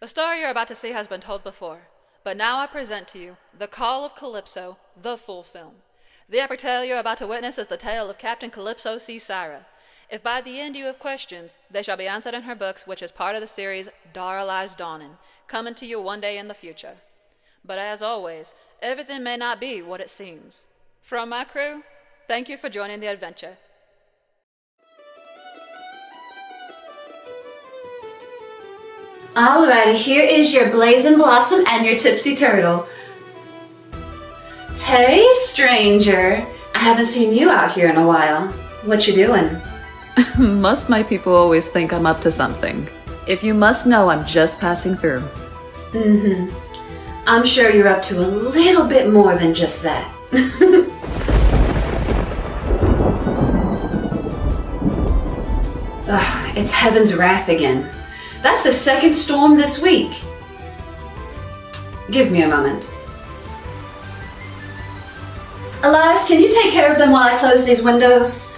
The story you're about to see has been told before, but now I present to you The Call of Calypso, the full film. The epic tale you're about to witness is the tale of Captain Calypso CeaSyra. If by the end you have questions, they shall be answered in her books, which is part of the series Darali's Dawning, coming to you one day in the future. But as always, everything may not be what it seems. From my crew, thank you for joining the adventure. Alrighty, here is your Blazing Blossom and your Tipsy Turtle. Hey, stranger. I haven't seen you out here in a while. What you doing? Must my people always think I'm up to something? If you must know, I'm just passing through. I'm sure you're up to a little bit more than just that. Ugh, it's Heaven's Wrath again. That's the second storm this week. Give me a moment. Elias, can you take care of them while I close these windows?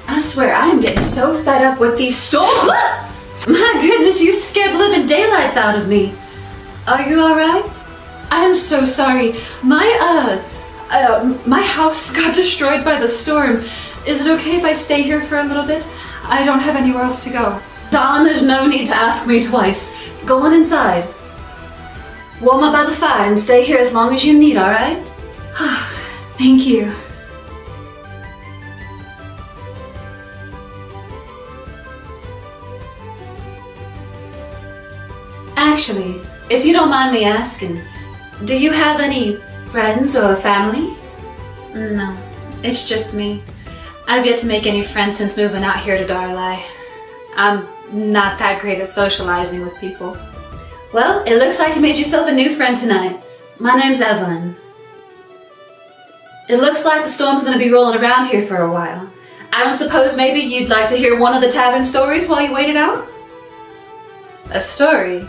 I swear, I am getting so fed up with these storms. My goodness, you scared the living daylights out of me. Are you alright? I am so sorry. My house got destroyed by the storm. Is it okay if I stay here for a little bit? I don't have anywhere else to go. Darling, there's no need to ask me twice. Go on inside. Warm up by the fire and stay here as long as you need, alright? Thank you. Actually, if you don't mind me asking, do you have any friends or family? No, it's just me. I've yet to make any friends since moving out here to Darali. I'm not that great at socializing with people. Well, it looks like you made yourself a new friend tonight. My name's Evelyn. It looks like the storm's going to be rolling around here for a while. I don't suppose maybe you'd like to hear one of the tavern stories while you wait it out? A story?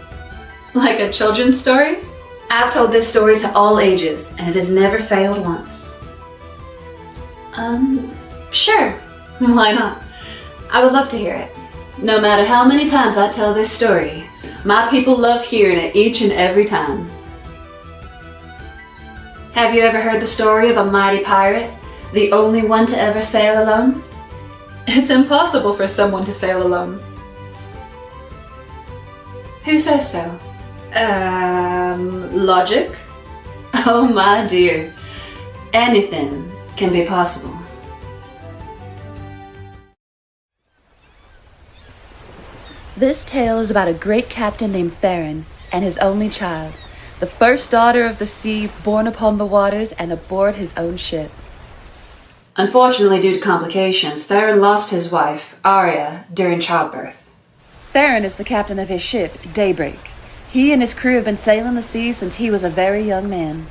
Like a children's story? I've told this story to all ages, and it has never failed once. Sure. Why not? I would love to hear it. No matter how many times I tell this story, my people love hearing it each and every time. Have you ever heard the story of a mighty pirate, the only one to ever sail alone? It's impossible for someone to sail alone. Who says so? Logic? Oh my dear. Anything can be possible. This tale is about a great captain named Therron and his only child, the first daughter of the sea, born upon the waters and aboard his own ship. Unfortunately, due to complications, Therron lost his wife, Arya, during childbirth. Therron is the captain of his ship, Daybreak. He and his crew have been sailing the seas since he was a very young man.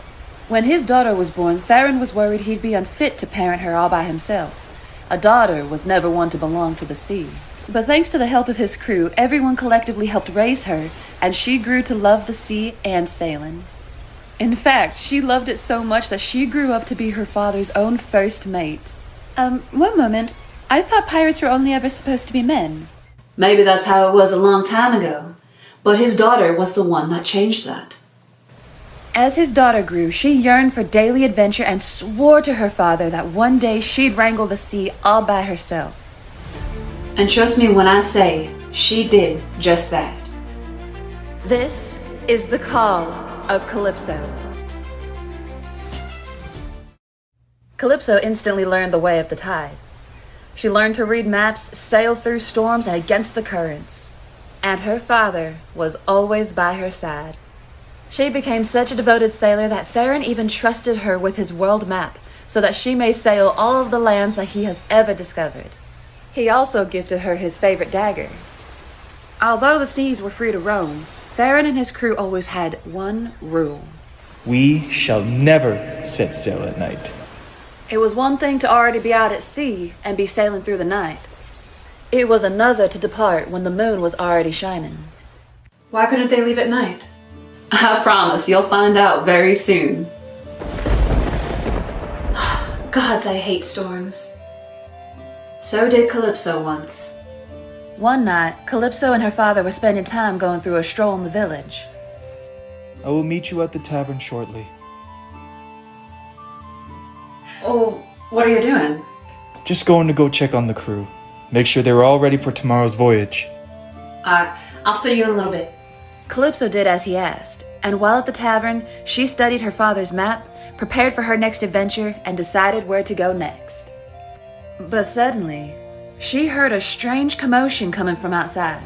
When his daughter was born, Therron was worried he'd be unfit to parent her all by himself. A daughter was never one to belong to the sea. But thanks to the help of his crew, everyone collectively helped raise her, and she grew to love the sea and sailing. In fact, she loved it so much that she grew up to be her father's own first mate. One moment. I thought pirates were only ever supposed to be men. Maybe that's how it was a long time ago, but his daughter was the one that changed that. As his daughter grew, she yearned for daily adventure and swore to her father that one day she'd wrangle the sea all by herself. And trust me when I say, she did just that. This is the Call of Calypso. Calypso instantly learned the way of the tide. She learned to read maps, sail through storms and against the currents. And her father was always by her side. She became such a devoted sailor that Therron even trusted her with his world map so that she may sail all of the lands that he has ever discovered. He also gifted her his favorite dagger. Although the seas were free to roam, Therron and his crew always had one rule. We shall never set sail at night. It was one thing to already be out at sea and be sailing through the night. It was another to depart when the moon was already shining. Why couldn't they leave at night? I promise you'll find out very soon. Gods, I hate storms. So did Calypso once. One night, Calypso and her father were spending time going through a stroll in the village. I will meet you at the tavern shortly. Oh, what are you doing? Just going to go check on the crew. Make sure they're all ready for tomorrow's voyage. I'll see you in a little bit. Calypso did as he asked, and while at the tavern, she studied her father's map, prepared for her next adventure, and decided where to go next. But suddenly, she heard a strange commotion coming from outside.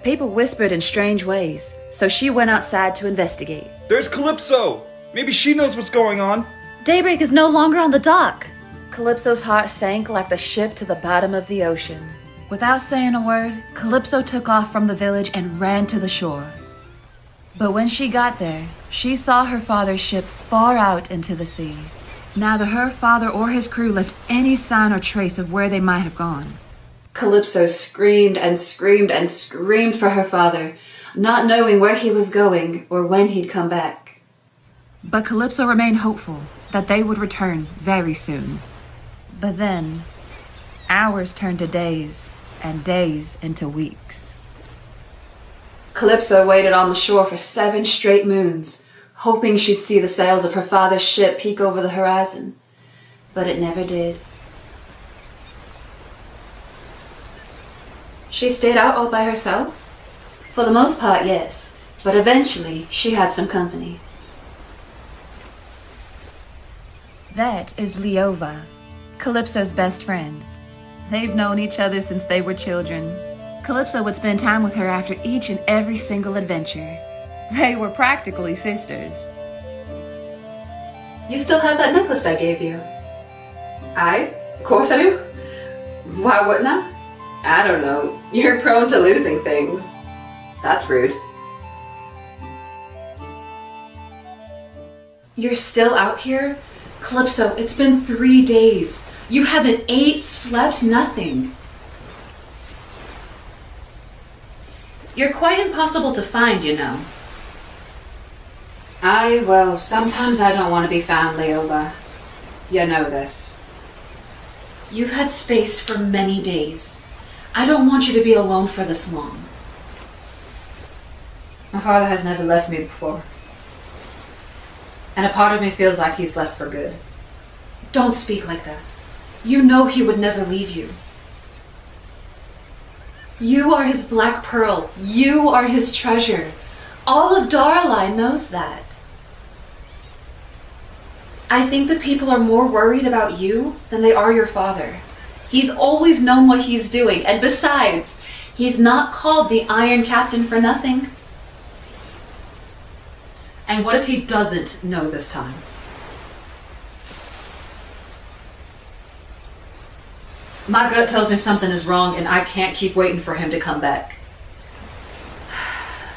People whispered in strange ways, so she went outside to investigate. There's Calypso! Maybe she knows what's going on. Daybreak is no longer on the dock. Calypso's heart sank like the ship to the bottom of the ocean. Without saying a word, Calypso took off from the village and ran to the shore. But when she got there, she saw her father's ship far out into the sea. Neither her father or his crew left any sign or trace of where they might have gone. Calypso screamed and screamed and screamed for her father, not knowing where he was going or when he'd come back. But Calypso remained hopeful that they would return very soon. But then, hours turned to days, and days into weeks. Calypso waited on the shore for 7 straight moons, hoping she'd see the sails of her father's ship peek over the horizon. But it never did. She stayed out all by herself? For the most part, yes, but eventually she had some company. That is Leova, Calypso's best friend. They've known each other since they were children. Calypso would spend time with her after each and every single adventure. They were practically sisters. You still have that necklace I gave you? Of course I do. Why wouldn't I? I don't know. You're prone to losing things. That's rude. You're still out here? Calypso, it's been 3 days. You haven't ate, slept, nothing. You're quite impossible to find, you know. Well, sometimes I don't want to be found, Leova. You know this. You've had space for many days. I don't want you to be alone for this long. My father has never left me before. And a part of me feels like he's left for good. Don't speak like that. You know he would never leave you. You are his black pearl. You are his treasure. All of Darali knows that. I think the people are more worried about you than they are your father. He's always known what he's doing, and besides, he's not called the Iron Captain for nothing. And what if he doesn't know this time? My gut tells me something is wrong and I can't keep waiting for him to come back.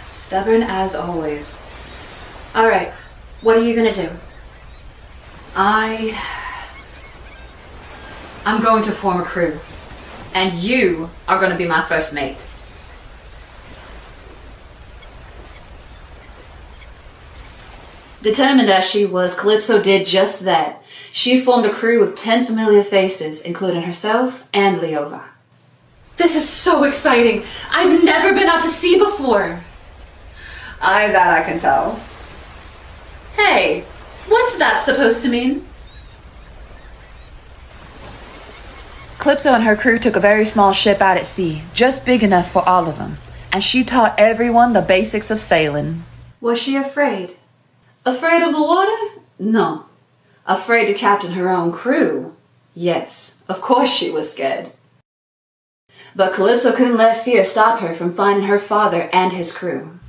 Stubborn as always. Alright, what are you gonna do? I'm going to form a crew. And you are gonna be my first mate. Determined as she was, Calypso did just that. She formed a crew of 10 familiar faces, including herself and Leova. This is so exciting! I've never been out to sea before! That I can tell. Hey, what's that supposed to mean? Calypso and her crew took a very small ship out at sea, just big enough for all of them, and she taught everyone the basics of sailing. Was she afraid? Afraid of the water? No. Afraid to captain her own crew? Yes, of course she was scared. But Calypso couldn't let fear stop her from finding her father and his crew.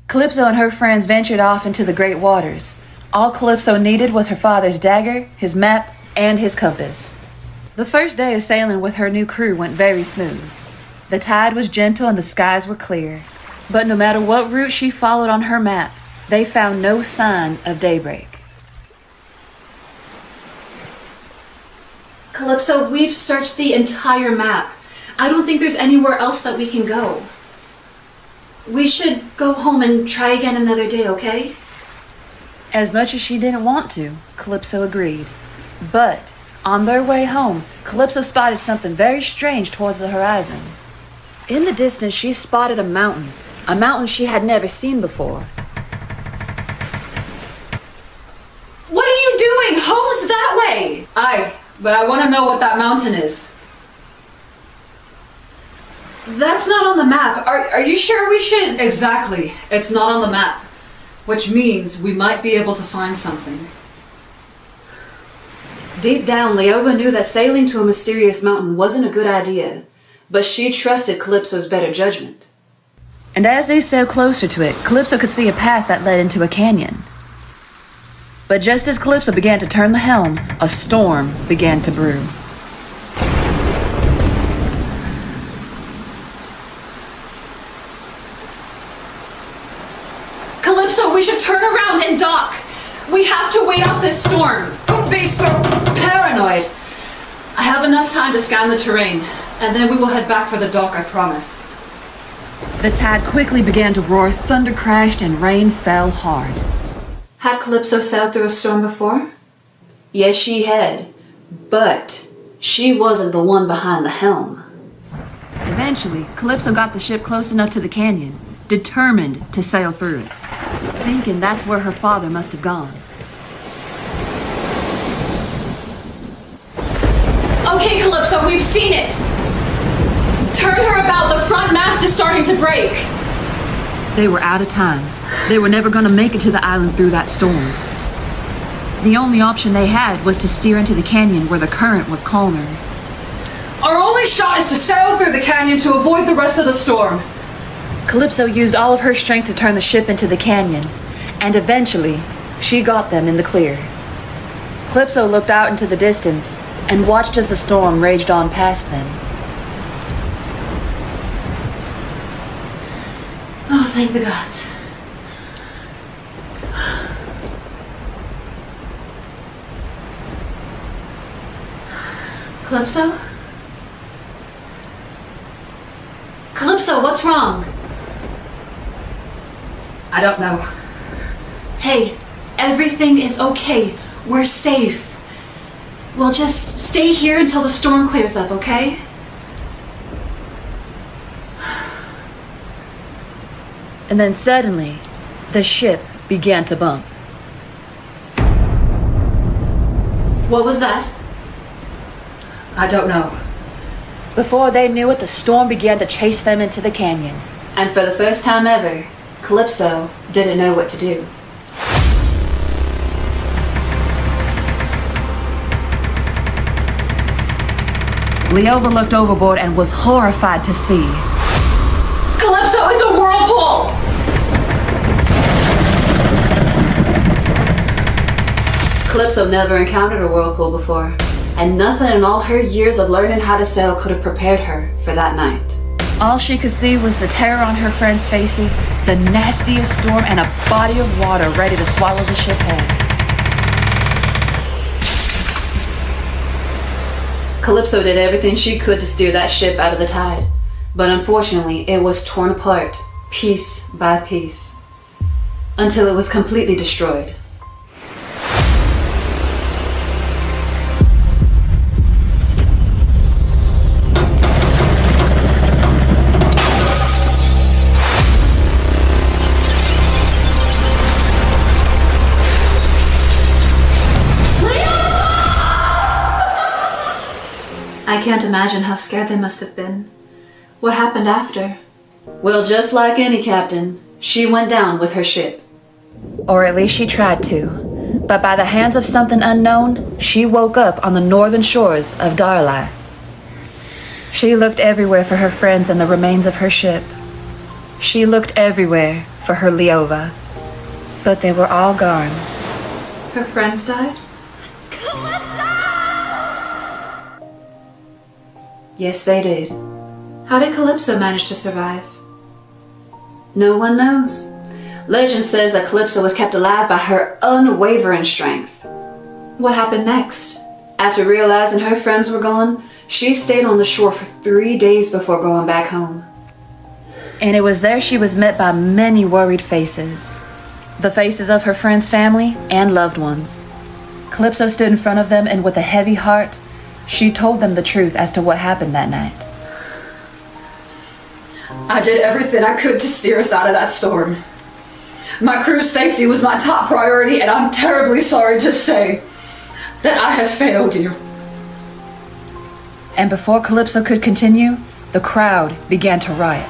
Calypso and her friends ventured off into the great waters. All Calypso needed was her father's dagger, his map, and his compass. The first day of sailing with her new crew went very smooth. The tide was gentle and the skies were clear. But no matter what route she followed on her map, they found no sign of daybreak. Calypso, we've searched the entire map. I don't think there's anywhere else that we can go. We should go home and try again another day, okay? As much as she didn't want to, Calypso agreed. But on their way home, Calypso spotted something very strange towards the horizon. In the distance, she spotted a mountain she had never seen before. What are you doing? Home's that way! Aye, but I want to know what that mountain is. That's not on the map. Are you sure we should? Exactly. It's not on the map. Which means we might be able to find something. Deep down, Leova knew that sailing to a mysterious mountain wasn't a good idea, but she trusted Calypso's better judgment. And as they sailed closer to it, Calypso could see a path that led into a canyon. But just as Calypso began to turn the helm, a storm began to brew. Calypso, we should turn around and dock. We have to wait out this storm. Don't be so paranoid. I have enough time to scan the terrain, and then we will head back for the dock, I promise. The tide quickly began to roar, thunder crashed, and rain fell hard. Had Calypso sailed through a storm before? Yes, she had, but she wasn't the one behind the helm. Eventually, Calypso got the ship close enough to the canyon, determined to sail through it, thinking that's where her father must have gone. Okay, Calypso, we've seen it. Turn her about. The front mast is starting to break. They were out of time. They were never going to make it to the island through that storm. The only option they had was to steer into the canyon where the current was calmer. Our only shot is to sail through the canyon to avoid the rest of the storm. Calypso used all of her strength to turn the ship into the canyon, and eventually, she got them in the clear. Calypso looked out into the distance and watched as the storm raged on past them. Oh, thank the gods. Calypso? Calypso, what's wrong? I don't know. Hey, everything is okay. We're safe. We'll just stay here until the storm clears up, okay? And then suddenly, the ship began to bump. What was that? I don't know. Before they knew it, the storm began to chase them into the canyon. And for the first time ever, Calypso didn't know what to do. Leova looked overboard and was horrified to see. Calypso, it's a whirlpool! Calypso never encountered a whirlpool before, and nothing in all her years of learning how to sail could have prepared her for that night. All she could see was the terror on her friends' faces, the nastiest storm, and a body of water ready to swallow the ship whole. Calypso did everything she could to steer that ship out of the tide, but unfortunately it was torn apart, piece by piece, until it was completely destroyed. I can't imagine how scared they must have been. What happened after? Well, just like any captain, she went down with her ship. Or at least she tried to. But by the hands of something unknown, she woke up on the northern shores of Darali. She looked everywhere for her friends and the remains of her ship. She looked everywhere for her Leova. But they were all gone. Her friends died? Yes, they did. How did Calypso manage to survive? No one knows. Legend says that Calypso was kept alive by her unwavering strength. What happened next? After realizing her friends were gone, she stayed on the shore for 3 days before going back home. And it was there she was met by many worried faces. The faces of her friends' family and loved ones. Calypso stood in front of them, and with a heavy heart, she told them the truth as to what happened that night. I did everything I could to steer us out of that storm. My crew's safety was my top priority, and I'm terribly sorry to say that I have failed you. And before Calypso could continue, the crowd began to riot.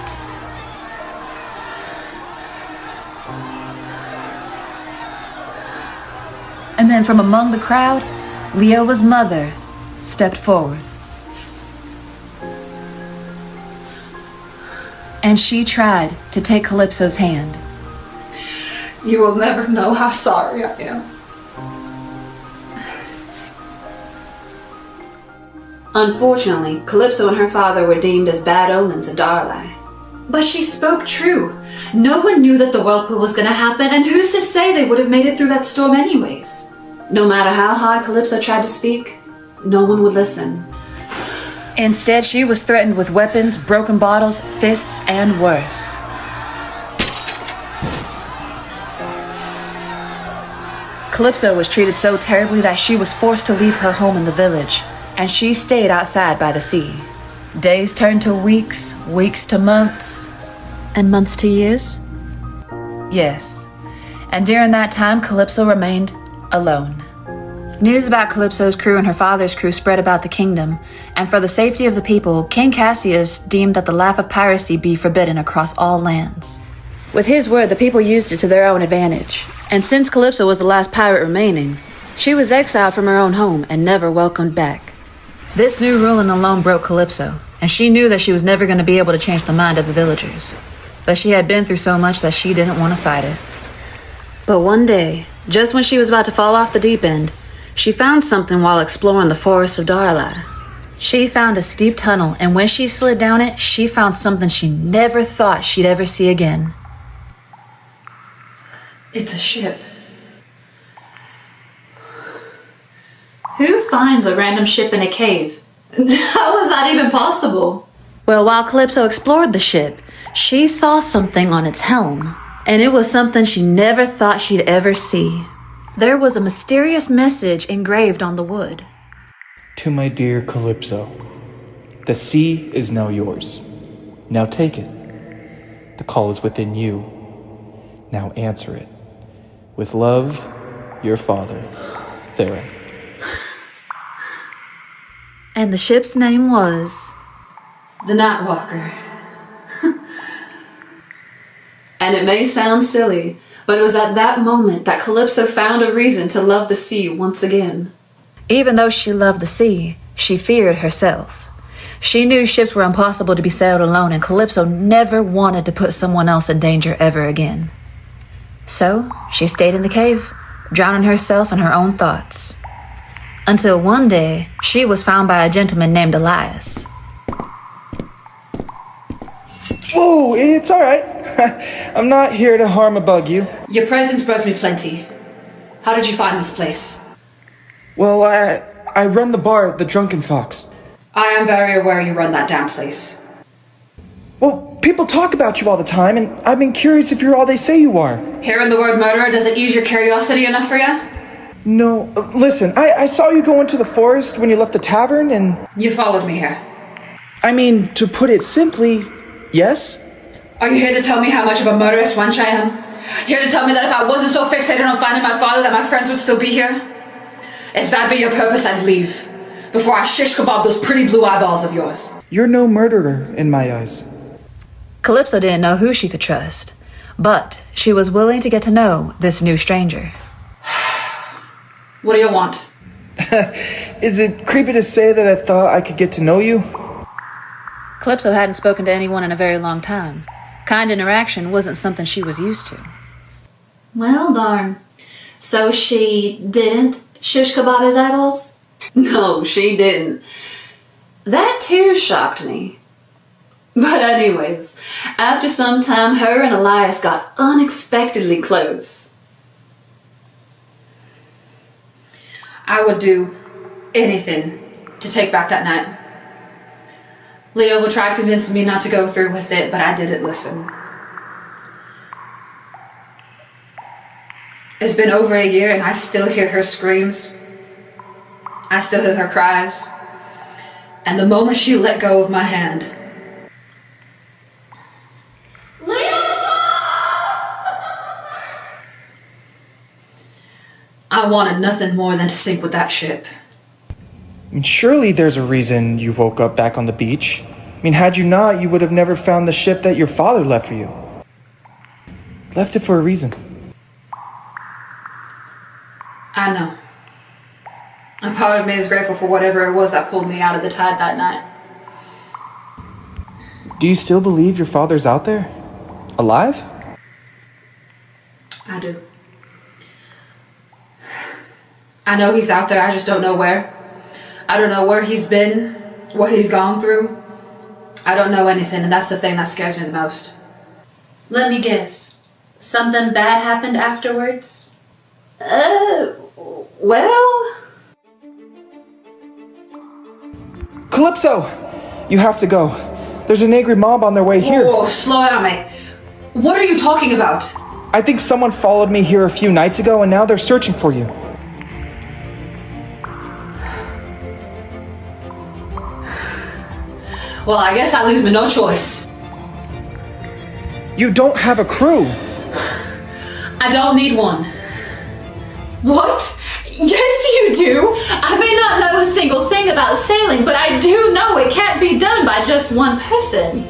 And then from among the crowd, Leova's mother stepped forward. And she tried to take Calypso's hand. You will never know how sorry I am. Unfortunately, Calypso and her father were deemed as bad omens of Darali. But she spoke true. No one knew that the whirlpool was going to happen, and who's to say they would have made it through that storm anyways? No matter how hard Calypso tried to speak, no one would listen. Instead, she was threatened with weapons, broken bottles, fists, and worse. Calypso was treated so terribly that she was forced to leave her home in the village, and she stayed outside by the sea. Days turned to weeks, weeks to months, And months to years? yes. And during that time, Calypso remained alone. News about Calypso's crew and her father's crew spread about the kingdom, and for the safety of the people, King Cassius deemed that the laugh of piracy be forbidden across all lands. With his word, the people used it to their own advantage, and since Calypso was the last pirate remaining, she was exiled from her own home and never welcomed back. This new ruling alone broke Calypso, and she knew that she was never going to be able to change the mind of the villagers. But she had been through so much that she didn't want to fight it. But one day, just when she was about to fall off the deep end, she found something while exploring the forests of Darali. She found a steep tunnel, and when she slid down it, she found something she never thought she'd ever see again. It's a ship. Who finds a random ship in a cave? How was that even possible? Well, while Calypso explored the ship, she saw something on its helm, and it was something she never thought she'd ever see. There was a mysterious message engraved on the wood. To my dear Calypso, the sea is now yours. Now take it. The call is within you. Now answer it. With love, your father, Therron. And the ship's name was... The Nightwalker. And it may sound silly, but it was at that moment that Calypso found a reason to love the sea once again. Even though she loved the sea, she feared herself. She knew ships were impossible to be sailed alone, and Calypso never wanted to put someone else in danger ever again. So, she stayed in the cave, drowning herself in her own thoughts. Until one day, she was found by a gentleman named Elias. Whoa, it's alright. I'm not here to harm or bug you. Your presence bugs me plenty. How did you find this place? Well, I run the bar, the Drunken Fox. I am very aware you run that damn place. Well, people talk about you all the time, and I've been curious if you're all they say you are. Hearing the word murderer, does it ease your curiosity enough for you? No, listen, I saw you go into the forest when you left the tavern, and... You followed me here. I mean, to put it simply, yes? Are you here to tell me how much of a murderous wench I am? Here to tell me that if I wasn't so fixated on finding my father that my friends would still be here? If that be your purpose, I'd leave. Before I shish kebab those pretty blue eyeballs of yours. You're no murderer in my eyes. Calypso didn't know who she could trust, but she was willing to get to know this new stranger. What do you want? Is it creepy to say that I thought I could get to know you? Calypso hadn't spoken to anyone in a very long time. Kind interaction wasn't something she was used to. Well, darn. So she didn't shish kebab his eyeballs? No, she didn't. That too shocked me. But anyways, after some time, her and Elias got unexpectedly close. I would do anything to take back that night. Leo tried convincing me not to go through with it, but I didn't listen. It's been over a year and I still hear her screams. I still hear her cries. And the moment she let go of my hand, I wanted nothing more than to sink with that ship. I mean, surely there's a reason you woke up back on the beach. I mean, had you not, you would have never found the ship that your father left for you. Left it for a reason. I know. A part of me is grateful for whatever it was that pulled me out of the tide that night. Do you still believe your father's out there? Alive? I do. I know he's out there, I just don't know where. I don't know where he's been, what he's gone through. I don't know anything, and that's the thing that scares me the most. Let me guess. Something bad happened afterwards? Well... Calypso! You have to go. There's an angry mob on their way here. Whoa, slow down, mate. What are you talking about? I think someone followed me here a few nights ago and now they're searching for you. Well, I guess that leaves me no choice. You don't have a crew. I don't need one. What? Yes, you do! I may not know a single thing about sailing, but I do know it can't be done by just one person.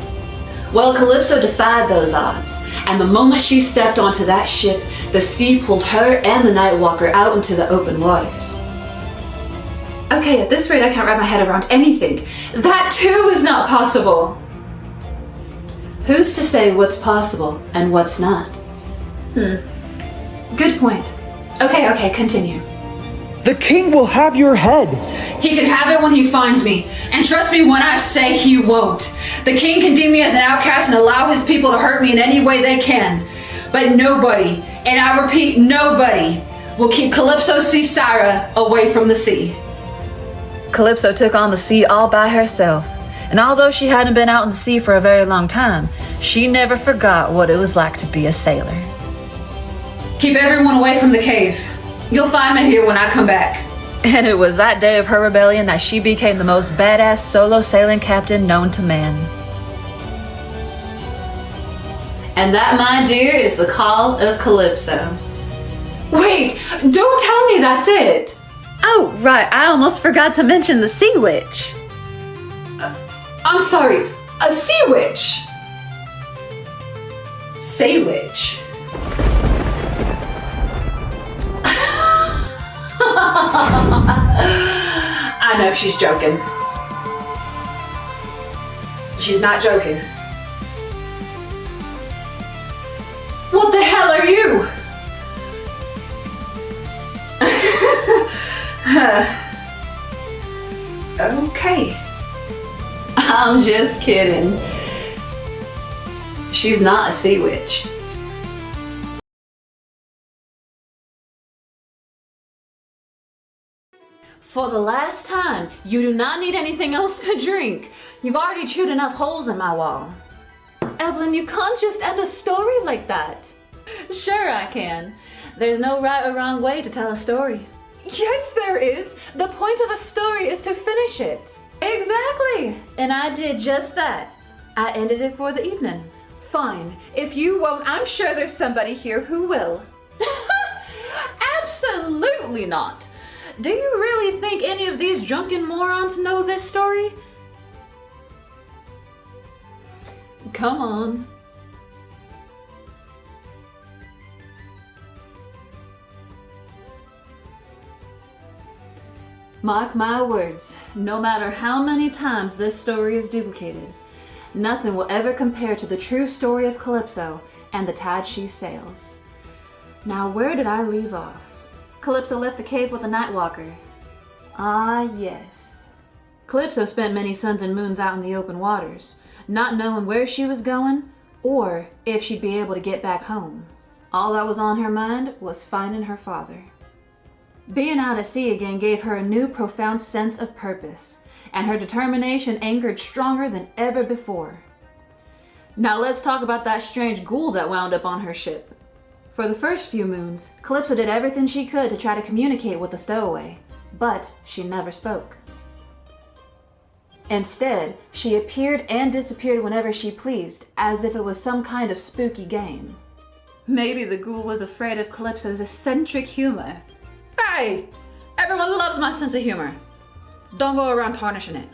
Well, Calypso defied those odds, and the moment she stepped onto that ship, the sea pulled her and the Nightwalker out into the open waters. Okay, at this rate I can't wrap my head around anything. That too is not possible! Who's to say what's possible and what's not? Good point. Okay, continue. The king will have your head. He can have it when he finds me. And trust me when I say he won't. The king can deem me as an outcast and allow his people to hurt me in any way they can. But nobody, and I repeat, nobody, will keep Calypso CeaSyra away from the sea. Calypso took on the sea all by herself, and although she hadn't been out in the sea for a very long time, she never forgot what it was like to be a sailor. Keep everyone away from the cave. You'll find me here when I come back. And it was that day of her rebellion that she became the most badass solo sailing captain known to man. And that, my dear, is the Call of Calypso. Wait, don't tell me that's it. Oh, right, I almost forgot to mention the sea witch. I'm sorry, a sea witch. Say witch. I know she's joking. She's not joking. What the hell are you? Okay. I'm just kidding. She's not a sea witch. For the last time, you do not need anything else to drink. You've already chewed enough holes in my wall. Evelyn, you can't just end a story like that. Sure I can. There's no right or wrong way to tell a story. Yes, there is. The point of a story is to finish it. Exactly. And I did just that. I ended it for the evening. Fine. If you won't, I'm sure there's somebody here who will. Absolutely not. Do you really think any of these drunken morons know this story? Come on. Mark my words, no matter how many times this story is duplicated, nothing will ever compare to the true story of Calypso and the tide she sails. Now, where did I leave off? Calypso left the cave with the Nightwalker. Ah, yes. Calypso spent many suns and moons out in the open waters, not knowing where she was going or if she'd be able to get back home. All that was on her mind was finding her father. Being out at sea again gave her a new profound sense of purpose, and her determination anchored stronger than ever before. Now let's talk about that strange ghoul that wound up on her ship. For the first few moons, Calypso did everything she could to try to communicate with the stowaway, but she never spoke. Instead, she appeared and disappeared whenever she pleased, as if it was some kind of spooky game. Maybe the ghoul was afraid of Calypso's eccentric humor. Hey, everyone loves my sense of humor. Don't go around tarnishing it.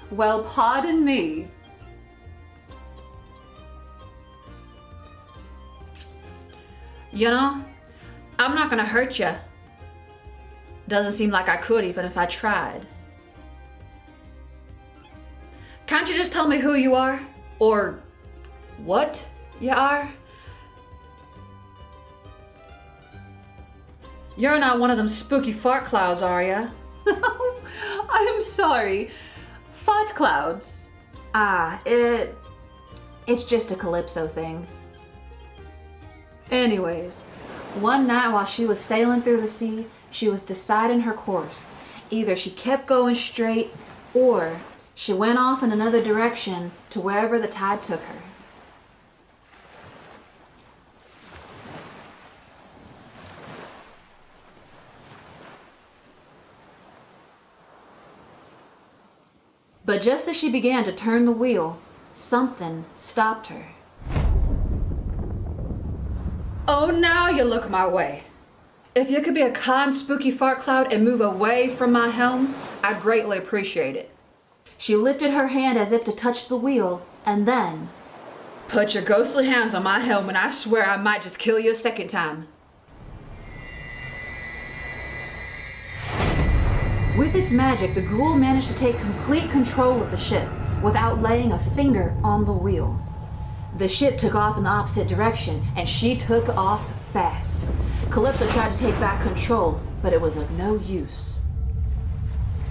Well, pardon me. You know, I'm not gonna hurt you. Doesn't seem like I could even if I tried. Can't you just tell me who you are? Or what you are? You're not one of them spooky fart clouds, are ya? I'm sorry. Fart clouds. It's just a Calypso thing. Anyways, one night while she was sailing through the sea, she was deciding her course. Either she kept going straight, or she went off in another direction to wherever the tide took her. But just as she began to turn the wheel, something stopped her. Oh, now you look my way. If you could be a kind, spooky fart cloud and move away from my helm, I'd greatly appreciate it. She lifted her hand as if to touch the wheel, and then... Put your ghostly hands on my helm and I swear I might just kill you a second time. With its magic, the ghoul managed to take complete control of the ship without laying a finger on the wheel. The ship took off in the opposite direction, and she took off fast. Calypso tried to take back control, but it was of no use.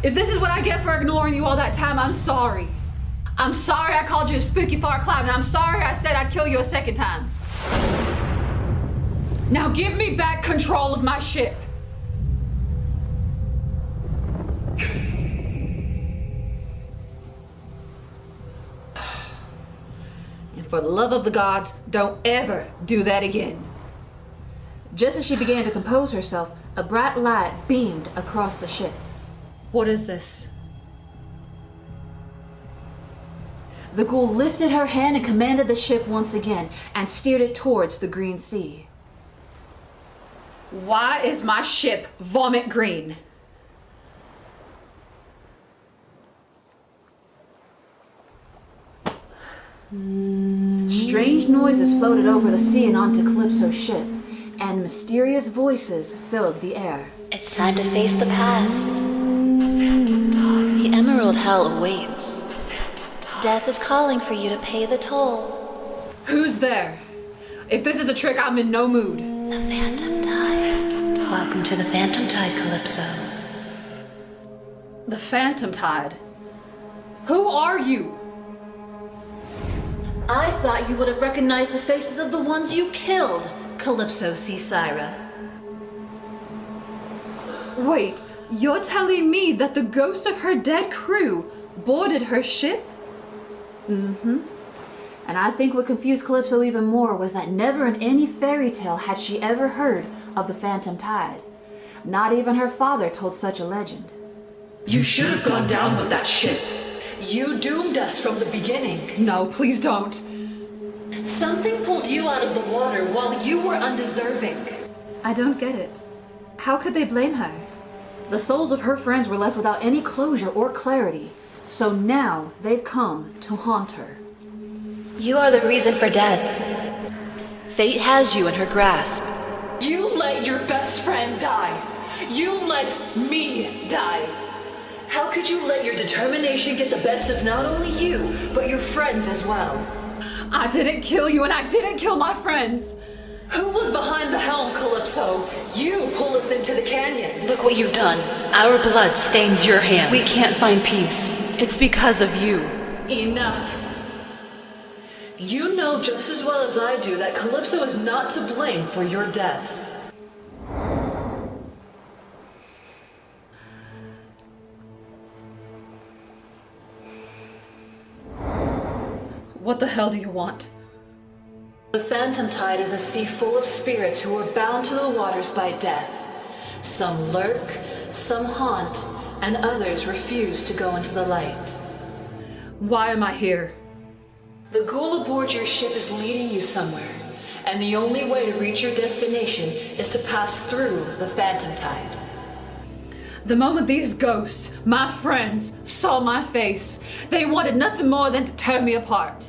If this is what I get for ignoring you all that time, I'm sorry. I'm sorry I called you a spooky fart cloud, and I'm sorry I said I'd kill you a second time. Now give me back control of my ship. And for the love of the gods, don't ever do that again. Just as she began to compose herself, a bright light beamed across the ship. What is this? The ghoul lifted her hand and commanded the ship once again and steered it towards the green sea. Why is my ship vomit green? Strange noises floated over the sea and onto Calypso's ship, and mysterious voices filled the air. It's time to face the past. The Emerald Hell awaits. Death is calling for you to pay the toll. Who's there? If this is a trick, I'm in no mood. The Phantom Tide. Welcome to the Phantom Tide, Calypso. The Phantom Tide? Who are you? I thought you would have recognized the faces of the ones you killed, Calypso CeaSyra. Wait, you're telling me that the ghost of her dead crew boarded her ship? Mm-hmm. And I think what confused Calypso even more was that never in any fairy tale had she ever heard of the Phantom Tide. Not even her father told such a legend. You should have gone down with that ship. You doomed us from the beginning. No, please don't. Something pulled you out of the water while you were undeserving. I don't get it. How could they blame her? The souls of her friends were left without any closure or clarity, so now they've come to haunt her. You are the reason for death. Fate has you in her grasp. You let your best friend die. You let me die. How could you let your determination get the best of not only you, but your friends as well? I didn't kill you and I didn't kill my friends. Who was behind the helm, Calypso? You pull us into the canyons. Look what you've done. Our blood stains your hands. We can't find peace. It's because of you. Enough. You know just as well as I do that Calypso is not to blame for your deaths. What the hell do you want? The Phantom Tide is a sea full of spirits who are bound to the waters by death. Some lurk, some haunt, and others refuse to go into the light. Why am I here? The ghoul aboard your ship is leading you somewhere, and the only way to reach your destination is to pass through the Phantom Tide. The moment these ghosts, my friends, saw my face, they wanted nothing more than to tear me apart.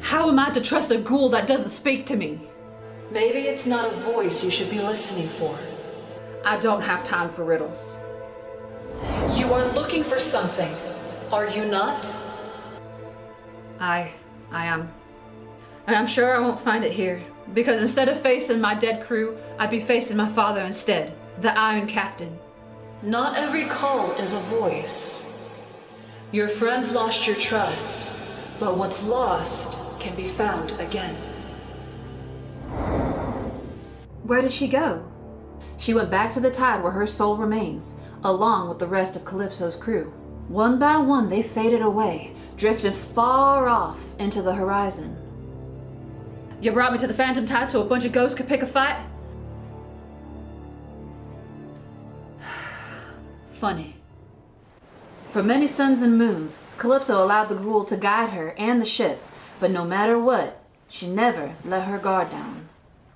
How am I to trust a ghoul that doesn't speak to me? Maybe it's not a voice you should be listening for. I don't have time for riddles. You are looking for something, are you not? I am. And I'm sure I won't find it here, because instead of facing my dead crew, I'd be facing my father instead, the Iron Captain. Not every call is a voice. Your friends lost your trust, but what's lost can be found again. Where did she go? She went back to the tide where her soul remains, along with the rest of Calypso's crew. One by one, they faded away, drifted far off into the horizon. You brought me to the Phantom Tide so a bunch of ghosts could pick a fight? Funny. For many suns and moons, Calypso allowed the ghoul to guide her and the ship, but no matter what, she never let her guard down.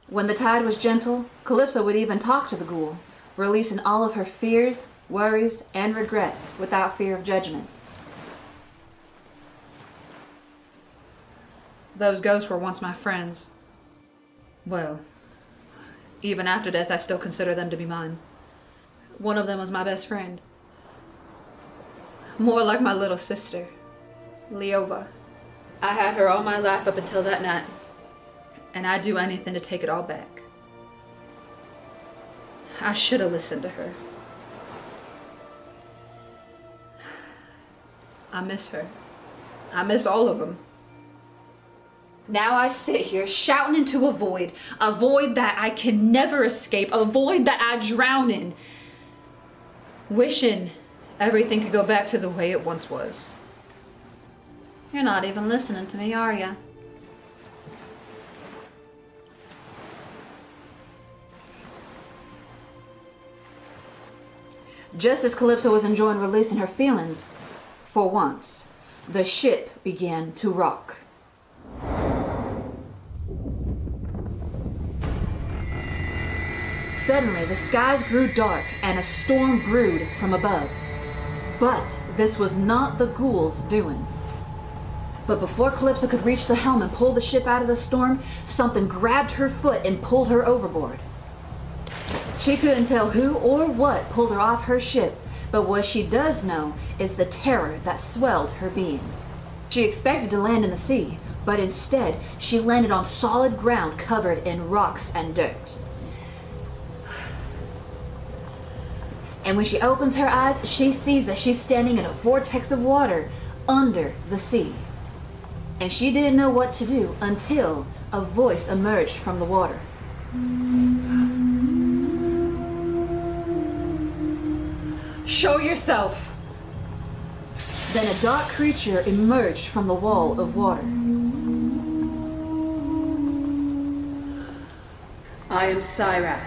When the tide was gentle, Calypso would even talk to the ghoul, releasing all of her fears, worries, and regrets without fear of judgment. Those ghosts were once my friends. Well, even after death, I still consider them to be mine. One of them was my best friend. More like my little sister, Leova. I had her all my life up until that night, and I'd do anything to take it all back. I should have listened to her. I miss her. I miss all of them. Now I sit here shouting into a void that I can never escape, a void that I drown in, wishing everything could go back to the way it once was. You're not even listening to me, are ya? Just as Calypso was enjoying releasing her feelings, for once, the ship began to rock. Suddenly, the skies grew dark and a storm brewed from above. But this was not the ghoul's doing. But before Calypso could reach the helm and pull the ship out of the storm, something grabbed her foot and pulled her overboard. She couldn't tell who or what pulled her off her ship, but what she does know is the terror that swelled her being. She expected to land in the sea, but instead she landed on solid ground covered in rocks and dirt. And when she opens her eyes, she sees that she's standing in a vortex of water under the sea. And she didn't know what to do until a voice emerged from the water. Show yourself! Then a dark creature emerged from the wall of water. I am CeaSyra,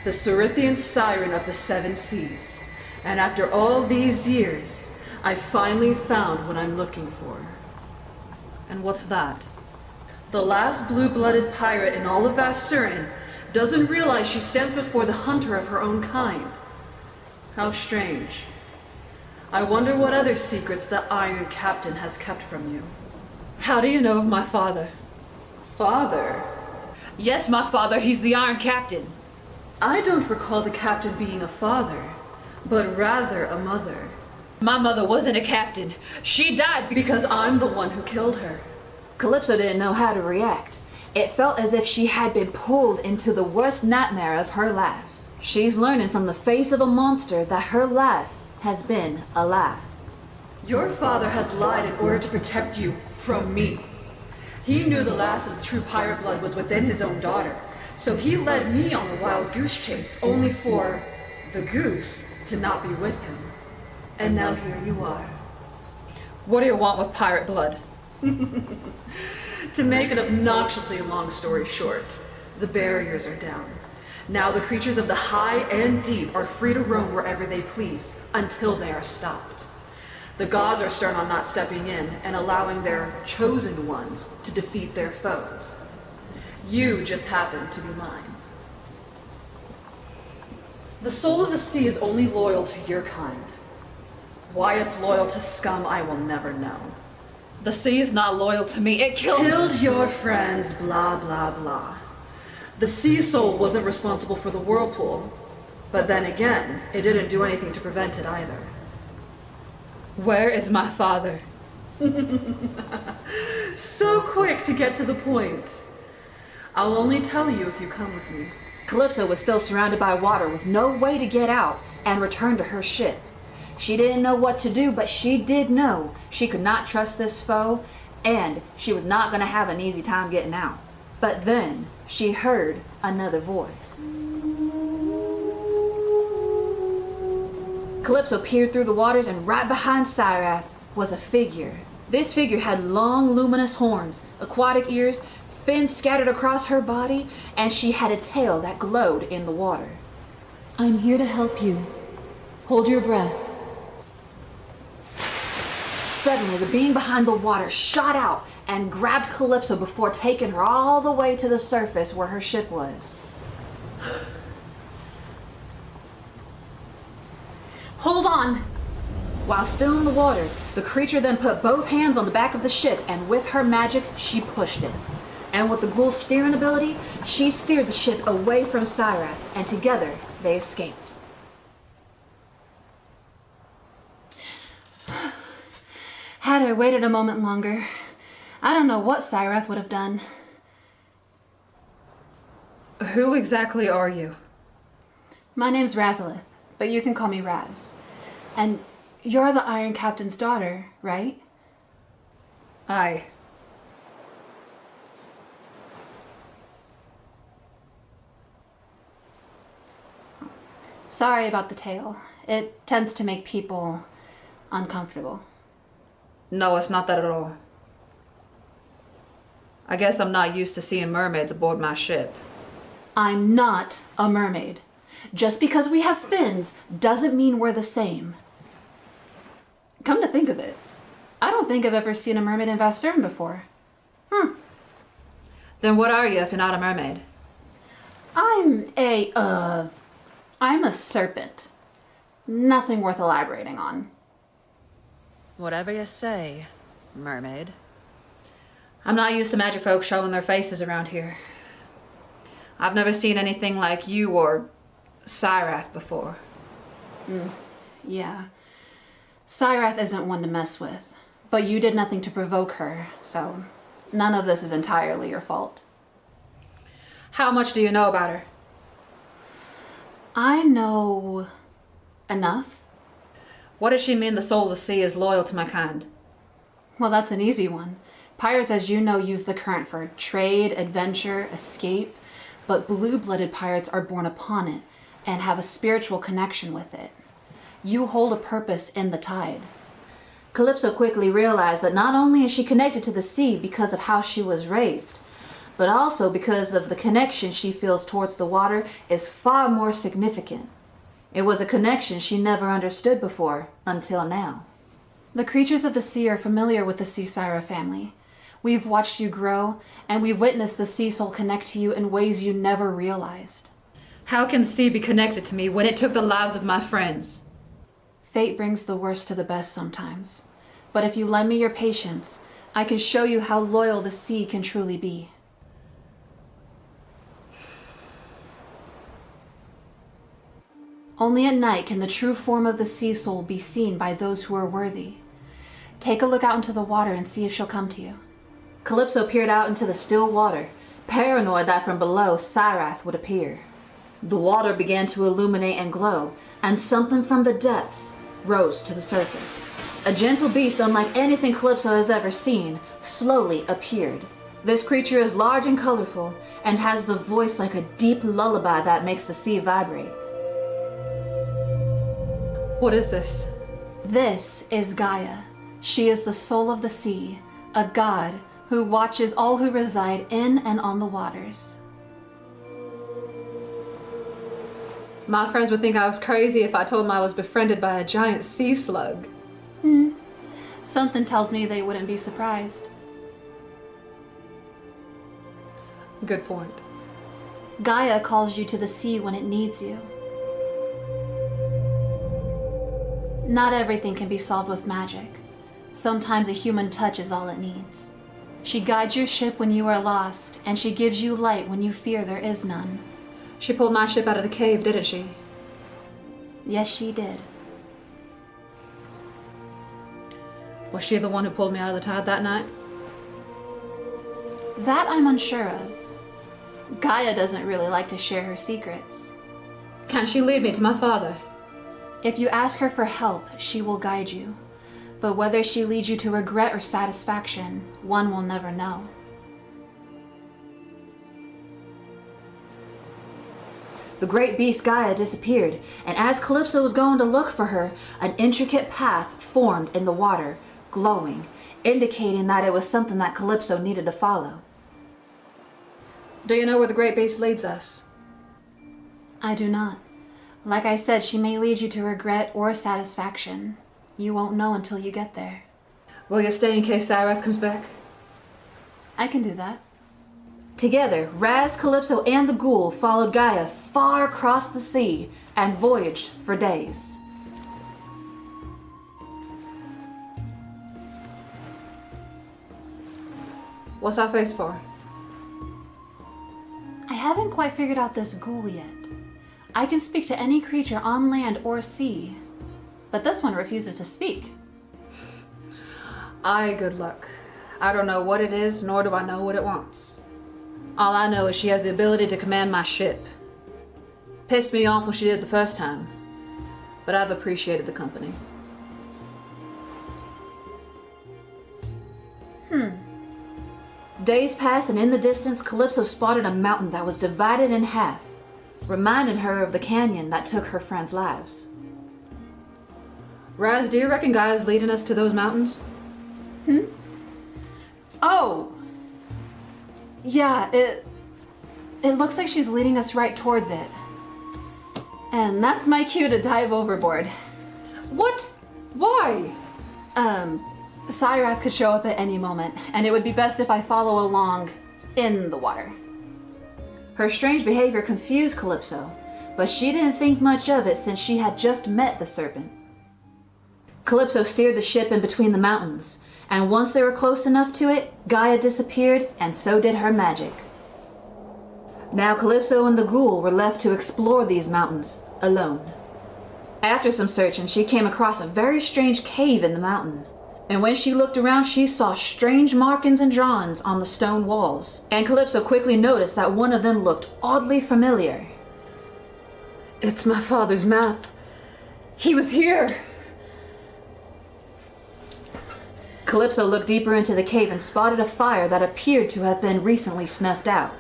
the Cerithian siren of the seven seas. And after all these years, I finally found what I'm looking for. And what's that? The last blue-blooded pirate in all of Vassuren doesn't realize she stands before the hunter of her own kind. How strange. I wonder what other secrets the Iron Captain has kept from you. How do you know of my father? Father? Yes, my father, he's the Iron Captain. I don't recall the captain being a father, but rather a mother. My mother wasn't a captain. She died because I'm the one who killed her. Calypso didn't know how to react. It felt as if she had been pulled into the worst nightmare of her life. She's learning from the face of a monster that her life has been a lie. Your father has lied in order to protect you from me. He knew the last of the true pirate blood was within his own daughter, so he led me on a wild goose chase only for the goose to not be with him. And now here you are. What do you want with pirate blood? To make an obnoxiously long story short, the barriers are down. Now the creatures of the high and deep are free to roam wherever they please, until they are stopped. The gods are stern on not stepping in and allowing their chosen ones to defeat their foes. You just happen to be mine. The soul of the sea is only loyal to your kind. Why it's loyal to scum, I will never know. The sea is not loyal to me. It killed your friends, blah, blah, blah. The sea soul wasn't responsible for the whirlpool, but then again, it didn't do anything to prevent it either. Where is my father? So quick to get to the point. I'll only tell you if you come with me. Calypso was still surrounded by water with no way to get out and return to her ship. She didn't know what to do, but she did know she could not trust this foe, and she was not going to have an easy time getting out. But then she heard another voice. Calypso peered through the waters, and right behind CeaSyra was a figure. This figure had long, luminous horns, aquatic ears, fins scattered across her body, and she had a tail that glowed in the water. I'm here to help you. Hold your breath. Suddenly, the being behind the water shot out and grabbed Calypso before taking her all the way to the surface where her ship was. Hold on! While still in the water, the creature then put both hands on the back of the ship, and with her magic, she pushed it. And with the ghoul's steering ability, she steered the ship away from CeaSyra, and together they escaped. Had I waited a moment longer, I don't know what CeaSyra would have done. Who exactly are you? My name's Razalith, but you can call me Raz. And you're the Iron Captain's daughter, right? Aye. Sorry about the tail. It tends to make people uncomfortable. No, it's not that at all. I guess I'm not used to seeing mermaids aboard my ship. I'm not a mermaid. Just because we have fins doesn't mean we're the same. Come to think of it, I don't think I've ever seen a mermaid in Vassuren before. Then what are you if you're not a mermaid? I'm a serpent. Nothing worth elaborating on. Whatever you say, mermaid. I'm not used to magic folk showing their faces around here. I've never seen anything like you or CeaSyra before. Yeah. CeaSyra isn't one to mess with, but you did nothing to provoke her, so none of this is entirely your fault. How much do you know about her? I know enough. What does she mean the soul of the sea is loyal to my kind? Well, that's an easy one. Pirates, as you know, use the current for trade, adventure, escape, but blue-blooded pirates are born upon it and have a spiritual connection with it. You hold a purpose in the tide. Calypso quickly realized that not only is she connected to the sea because of how she was raised, but also because of the connection she feels towards the water is far more significant. It was a connection she never understood before, until now. The creatures of the sea are familiar with the CeaSyra family. We've watched you grow, and we've witnessed the sea soul connect to you in ways you never realized. How can the sea be connected to me when it took the lives of my friends? Fate brings the worst to the best sometimes. But if you lend me your patience, I can show you how loyal the sea can truly be. Only at night can the true form of the sea soul be seen by those who are worthy. Take a look out into the water and see if she'll come to you. Calypso peered out into the still water, paranoid that from below CeaSyra would appear. The water began to illuminate and glow, and something from the depths rose to the surface. A gentle beast unlike anything Calypso has ever seen slowly appeared. This creature is large and colorful, and has the voice like a deep lullaby that makes the sea vibrate. What is this? This is Gaia. She is the soul of the sea, a god who watches all who reside in and on the waters. My friends would think I was crazy if I told them I was befriended by a giant sea slug. Something tells me they wouldn't be surprised. Good point. Gaia calls you to the sea when it needs you. Not everything can be solved with magic. Sometimes a human touch is all it needs. She guides your ship when you are lost, and she gives you light when you fear there is none. She pulled my ship out of the cave, didn't she? Yes, she did. Was she the one who pulled me out of the tide that night? That I'm unsure of. Gaia doesn't really like to share her secrets. Can she lead me to my father? If you ask her for help, she will guide you. But whether she leads you to regret or satisfaction, one will never know. The great beast Gaia disappeared, and as Calypso was going to look for her, an intricate path formed in the water, glowing, indicating that it was something that Calypso needed to follow. Do you know where the great beast leads us? I do not. Like I said, she may lead you to regret or satisfaction. You won't know until you get there. Will you stay in case Cyrath comes back? I can do that. Together, Raz, Calypso, and the ghoul followed Gaia far across the sea and voyaged for days. What's our face for? I haven't quite figured out this ghoul yet. I can speak to any creature on land or sea, but this one refuses to speak. Aye, good luck. I don't know what it is, nor do I know what it wants. All I know is she has the ability to command my ship. Pissed me off when she did the first time, but I've appreciated the company. Days passed, and in the distance, Calypso spotted a mountain that was divided in half, reminding her of the canyon that took her friends' lives. Raz, do you reckon Gaia's leading us to those mountains? Oh! Yeah, it looks like she's leading us right towards it. And that's my cue to dive overboard. What? Why? Cyrath could show up at any moment, and it would be best if I follow along in the water. Her strange behavior confused Calypso, but she didn't think much of it since she had just met the serpent. Calypso steered the ship in between the mountains, and once they were close enough to it, Gaia disappeared, and so did her magic. Now Calypso and the ghoul were left to explore these mountains, alone. After some searching, she came across a very strange cave in the mountain. And when she looked around, she saw strange markings and drawings on the stone walls. And Calypso quickly noticed that one of them looked oddly familiar. It's my father's map. He was here. Calypso looked deeper into the cave and spotted a fire that appeared to have been recently snuffed out.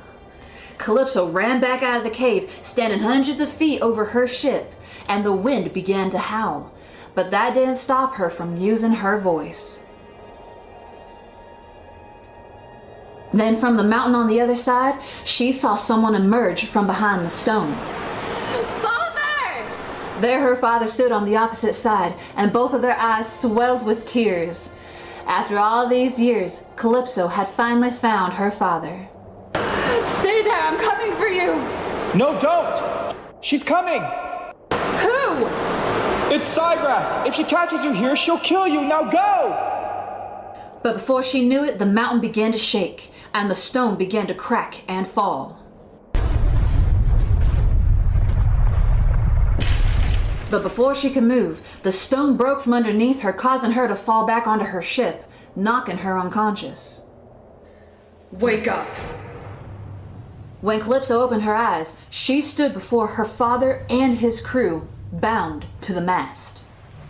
Calypso ran back out of the cave, standing hundreds of feet over her ship, and the wind began to howl. But that didn't stop her from using her voice. Then from the mountain on the other side, she saw someone emerge from behind the stone. Father! There her father stood on the opposite side, and both of their eyes swelled with tears. After all these years, Calypso had finally found her father. Stay there, I'm coming for you! No, don't! She's coming! Who? It's CeaSyra! If she catches you here, she'll kill you! Now go! But before she knew it, the mountain began to shake, and the stone began to crack and fall. But before she could move, the stone broke from underneath her, causing her to fall back onto her ship, knocking her unconscious. Wake up! When Calypso opened her eyes, she stood before her father and his crew, bound to the mast.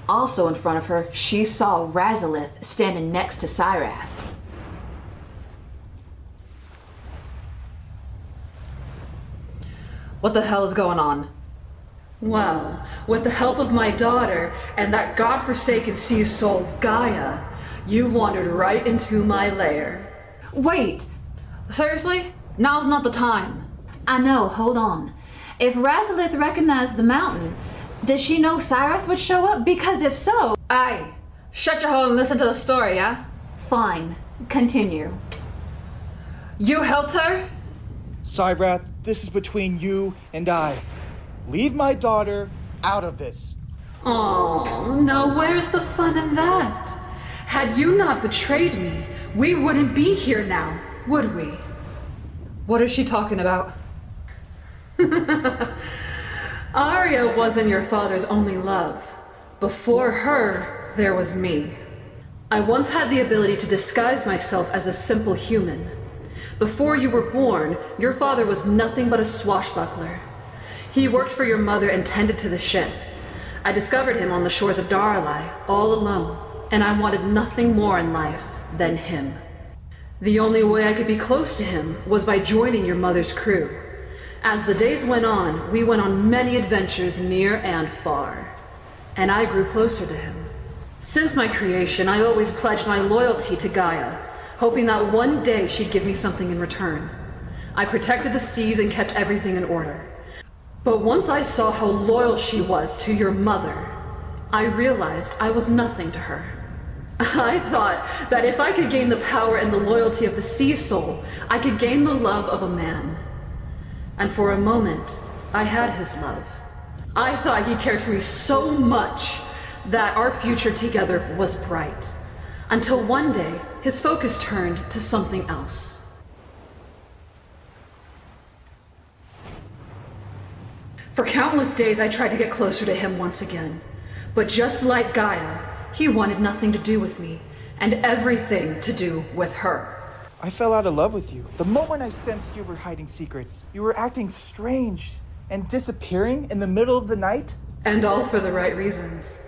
Also in front of her, she saw Razalith standing next to Cyrath. What the hell is going on? Well, with the help of my daughter and that godforsaken sea soul Gaia, you wandered right into my lair. Wait! Seriously? Now's not the time. I know, hold on. If Razalith recognized the mountain, did she know Cyrath would show up? Because if so... Aye. Shut your hole and listen to the story, yeah? Fine. Continue. You helped her? Cyrath, this is between you and I. Leave my daughter out of this. Oh, now where's the fun in that? Had you not betrayed me, we wouldn't be here now, would we? What is she talking about? Arya wasn't your father's only love. Before her, there was me. I once had the ability to disguise myself as a simple human. Before you were born, your father was nothing but a swashbuckler. He worked for your mother and tended to the ship. I discovered him on the shores of Darali, all alone, and I wanted nothing more in life than him. The only way I could be close to him was by joining your mother's crew. As the days went on, we went on many adventures near and far, and I grew closer to him. Since my creation, I always pledged my loyalty to Gaia, hoping that one day she'd give me something in return. I protected the seas and kept everything in order. But once I saw how loyal she was to your mother, I realized I was nothing to her. I thought that if I could gain the power and the loyalty of the sea soul, I could gain the love of a man. And for a moment, I had his love. I thought he cared for me so much that our future together was bright. Until one day, his focus turned to something else. For countless days, I tried to get closer to him once again. But just like Gaia, he wanted nothing to do with me, and everything to do with her. I fell out of love with you. The moment I sensed you were hiding secrets, you were acting strange and disappearing in the middle of the night. And all for the right reasons.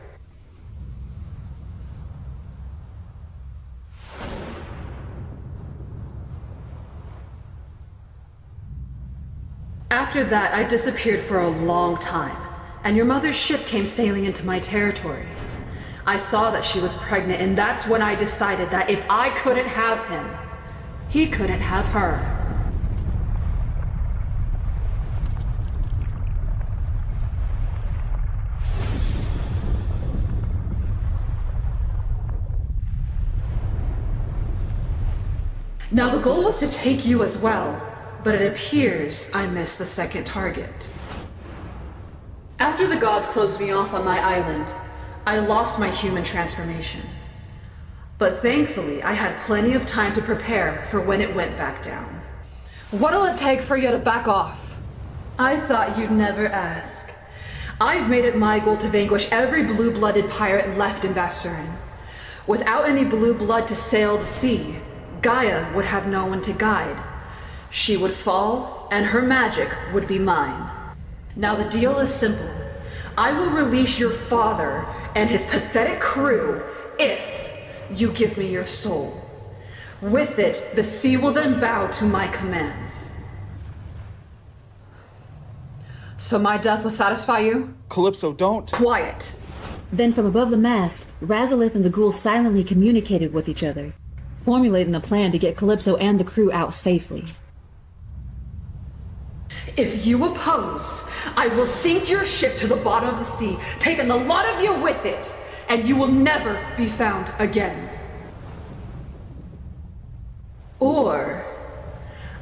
After that, I disappeared for a long time, and your mother's ship came sailing into my territory. I saw that she was pregnant, and that's when I decided that if I couldn't have him, he couldn't have her. Now the goal was to take you as well, but it appears I missed the second target. After the gods closed me off on my island, I lost my human transformation. But thankfully, I had plenty of time to prepare for when it went back down. What'll it take for you to back off? I thought you'd never ask. I've made it my goal to vanquish every blue-blooded pirate left in Vassuren. Without any blue blood to sail the sea, Gaia would have no one to guide. She would fall, and her magic would be mine. Now the deal is simple. I will release your father and his pathetic crew if you give me your soul. With it, the sea will then bow to my commands. So my death will satisfy you? Calypso, don't. Quiet. Then from above the mast, Razalith and the ghouls silently communicated with each other, formulating a plan to get Calypso and the crew out safely. If you oppose, I will sink your ship to the bottom of the sea, taking the lot of you with it, and you will never be found again. Or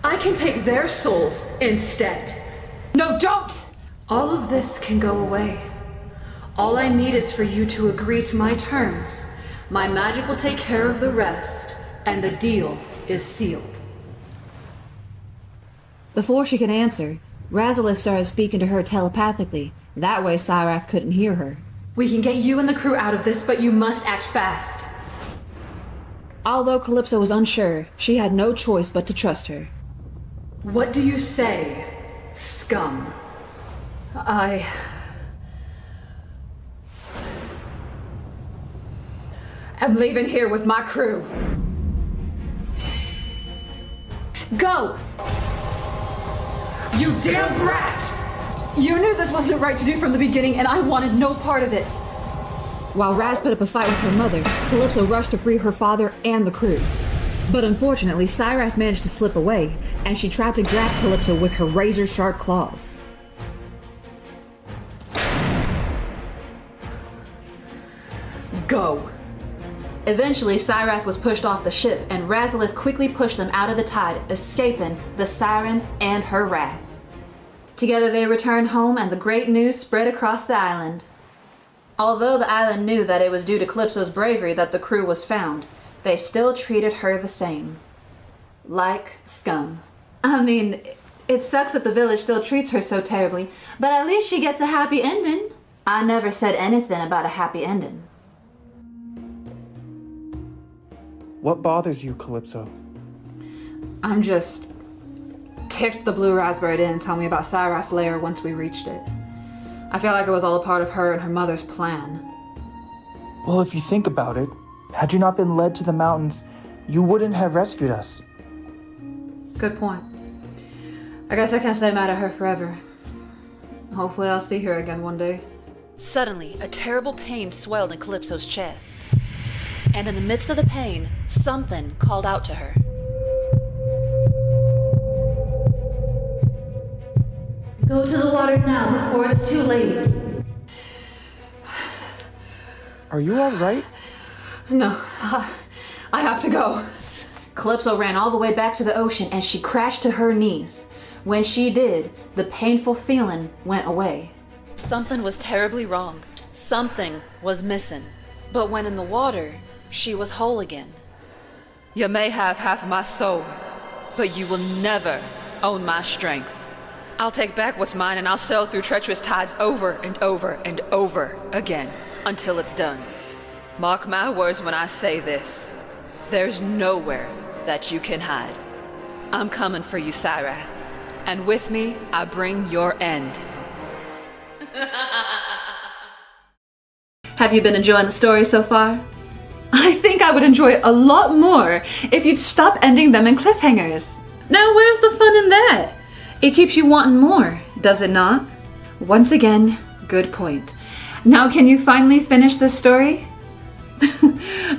I can take their souls instead. No, don't! All of this can go away. All I need is for you to agree to my terms. My magic will take care of the rest, and the deal is sealed. Before she could answer, Razalith started speaking to her telepathically. That way Cyrath couldn't hear her. We can get you and the crew out of this, but you must act fast. Although Calypso was unsure, she had no choice but to trust her. What do you say, scum? I'm leaving here with my crew. Go! You damn brat! You knew this wasn't right to do from the beginning, and I wanted no part of it. While Raz put up a fight with her mother, Calypso rushed to free her father and the crew. But unfortunately, Cyrath managed to slip away, and she tried to grab Calypso with her razor-sharp claws. Go! Eventually, Cyrath was pushed off the ship, and Razalith quickly pushed them out of the tide, escaping the siren and her wrath. Together they returned home, and the great news spread across the island. Although the island knew that it was due to Calypso's bravery that the crew was found, they still treated her the same. Like scum. I mean, it sucks that the village still treats her so terribly, but at least she gets a happy ending. I never said anything about a happy ending. What bothers you, Calypso? I'm just ticked the blue raspberry didn't tell me about CeaSyra's lair once we reached it. I feel like it was all a part of her and her mother's plan. Well, if you think about it, had you not been led to the mountains, you wouldn't have rescued us. Good point. I guess I can't stay mad at her forever. Hopefully I'll see her again one day. Suddenly, a terrible pain swelled in Calypso's chest. And in the midst of the pain, something called out to her. Go to the water now before it's too late. Are you all right? No, I have to go. Calypso ran all the way back to the ocean and she crashed to her knees. When she did, the painful feeling went away. Something was terribly wrong. Something was missing. But when in the water, she was whole again. You may have half my soul, but you will never own my strength. I'll take back what's mine and I'll sail through treacherous tides over and over and over again until it's done. Mark my words when I say this. There's nowhere that you can hide. I'm coming for you, CeaSyra, and with me I bring your end. Have you been enjoying the story so far? I think I would enjoy it a lot more if you'd stop ending them in cliffhangers. Now where's the fun in that? It keeps you wanting more, does it not? Once again, good point. Now can you finally finish this story?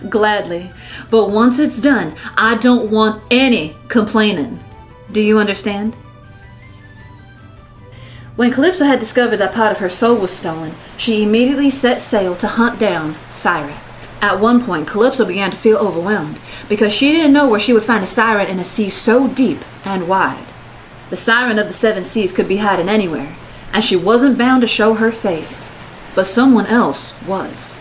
Gladly. But once it's done, I don't want any complaining. Do you understand? When Calypso had discovered that part of her soul was stolen, she immediately set sail to hunt down CeaSyra. At one point, Calypso began to feel overwhelmed because she didn't know where she would find a siren in a sea so deep and wide. The siren of the seven seas could be hiding anywhere, and she wasn't bound to show her face, but someone else was.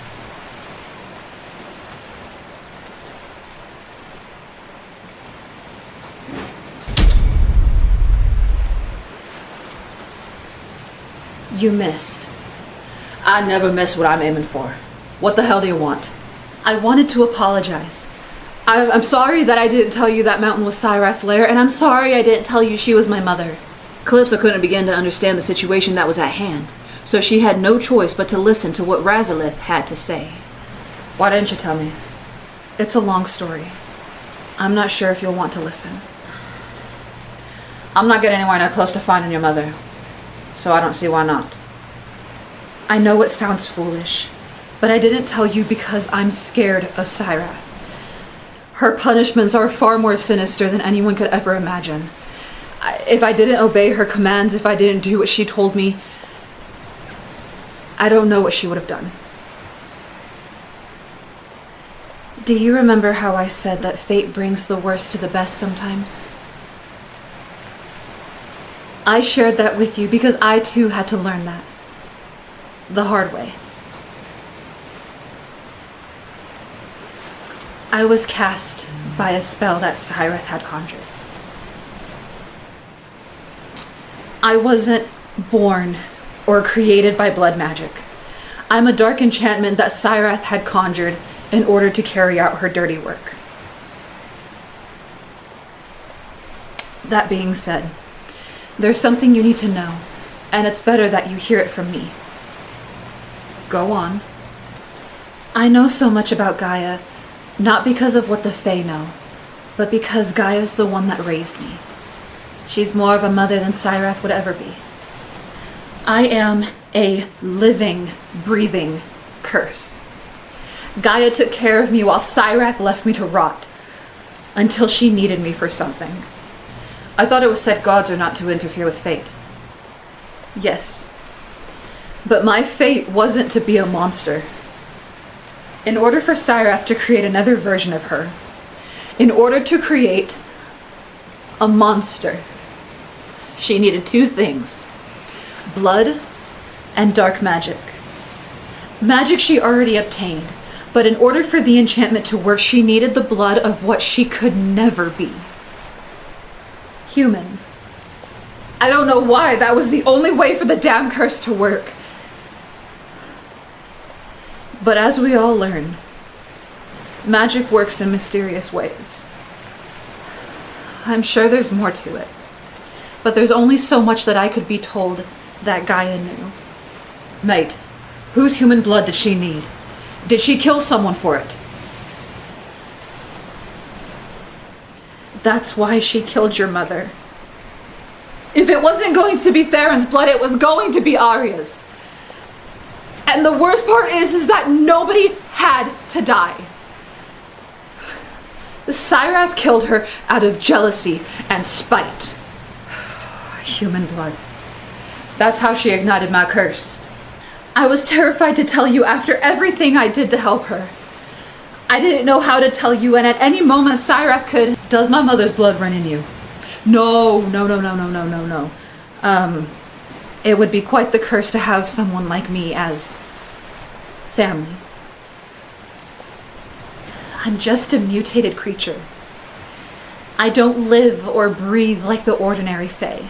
You missed. I never miss what I'm aiming for. What the hell do you want? I wanted to apologize. I'm sorry that I didn't tell you that mountain was CeaSyra's lair, and I'm sorry I didn't tell you she was my mother. Calypso couldn't begin to understand the situation that was at hand, so she had no choice but to listen to what Razalith had to say. Why didn't you tell me? It's a long story. I'm not sure if you'll want to listen. I'm not getting anywhere near close to finding your mother, so I don't see why not. I know it sounds foolish, but I didn't tell you because I'm scared of CeaSyra. Her punishments are far more sinister than anyone could ever imagine. If I didn't obey her commands, if I didn't do what she told me, I don't know what she would have done. Do you remember how I said that fate brings the worst to the best sometimes? I shared that with you because I too had to learn that. The hard way. I was cast by a spell that CeaSyra had conjured. I wasn't born or created by blood magic. I'm a dark enchantment that CeaSyra had conjured in order to carry out her dirty work. That being said, there's something you need to know, and it's better that you hear it from me. Go on. I know so much about Gaia, not because of what the Fae know, but because Gaia's the one that raised me. She's more of a mother than CeaSyra would ever be. I am a living, breathing curse. Gaia took care of me while CeaSyra left me to rot, until she needed me for something. I thought it was said gods are not to interfere with fate. Yes. But my fate wasn't to be a monster. In order for CeaSyra to create another version of her, in order to create a monster, she needed two things: blood and dark magic. Magic she already obtained, but in order for the enchantment to work, she needed the blood of what she could never be. Human. I don't know why that was the only way for the damn curse to work. But as we all learn, magic works in mysterious ways. I'm sure there's more to it, but there's only so much that I could be told that Gaia knew. Mate, whose human blood did she need? Did she kill someone for it? That's why she killed your mother. If it wasn't going to be Therron's blood, it was going to be Arya's. And the worst part is that nobody had to die. The Cyrath killed her out of jealousy and spite. Human blood. That's how she ignited my curse. I was terrified to tell you after everything I did to help her. I didn't know how to tell you, and at any moment Cyrath could... Does my mother's blood run in you? No. It would be quite the curse to have someone like me as family. I'm just a mutated creature. I don't live or breathe like the ordinary Fae.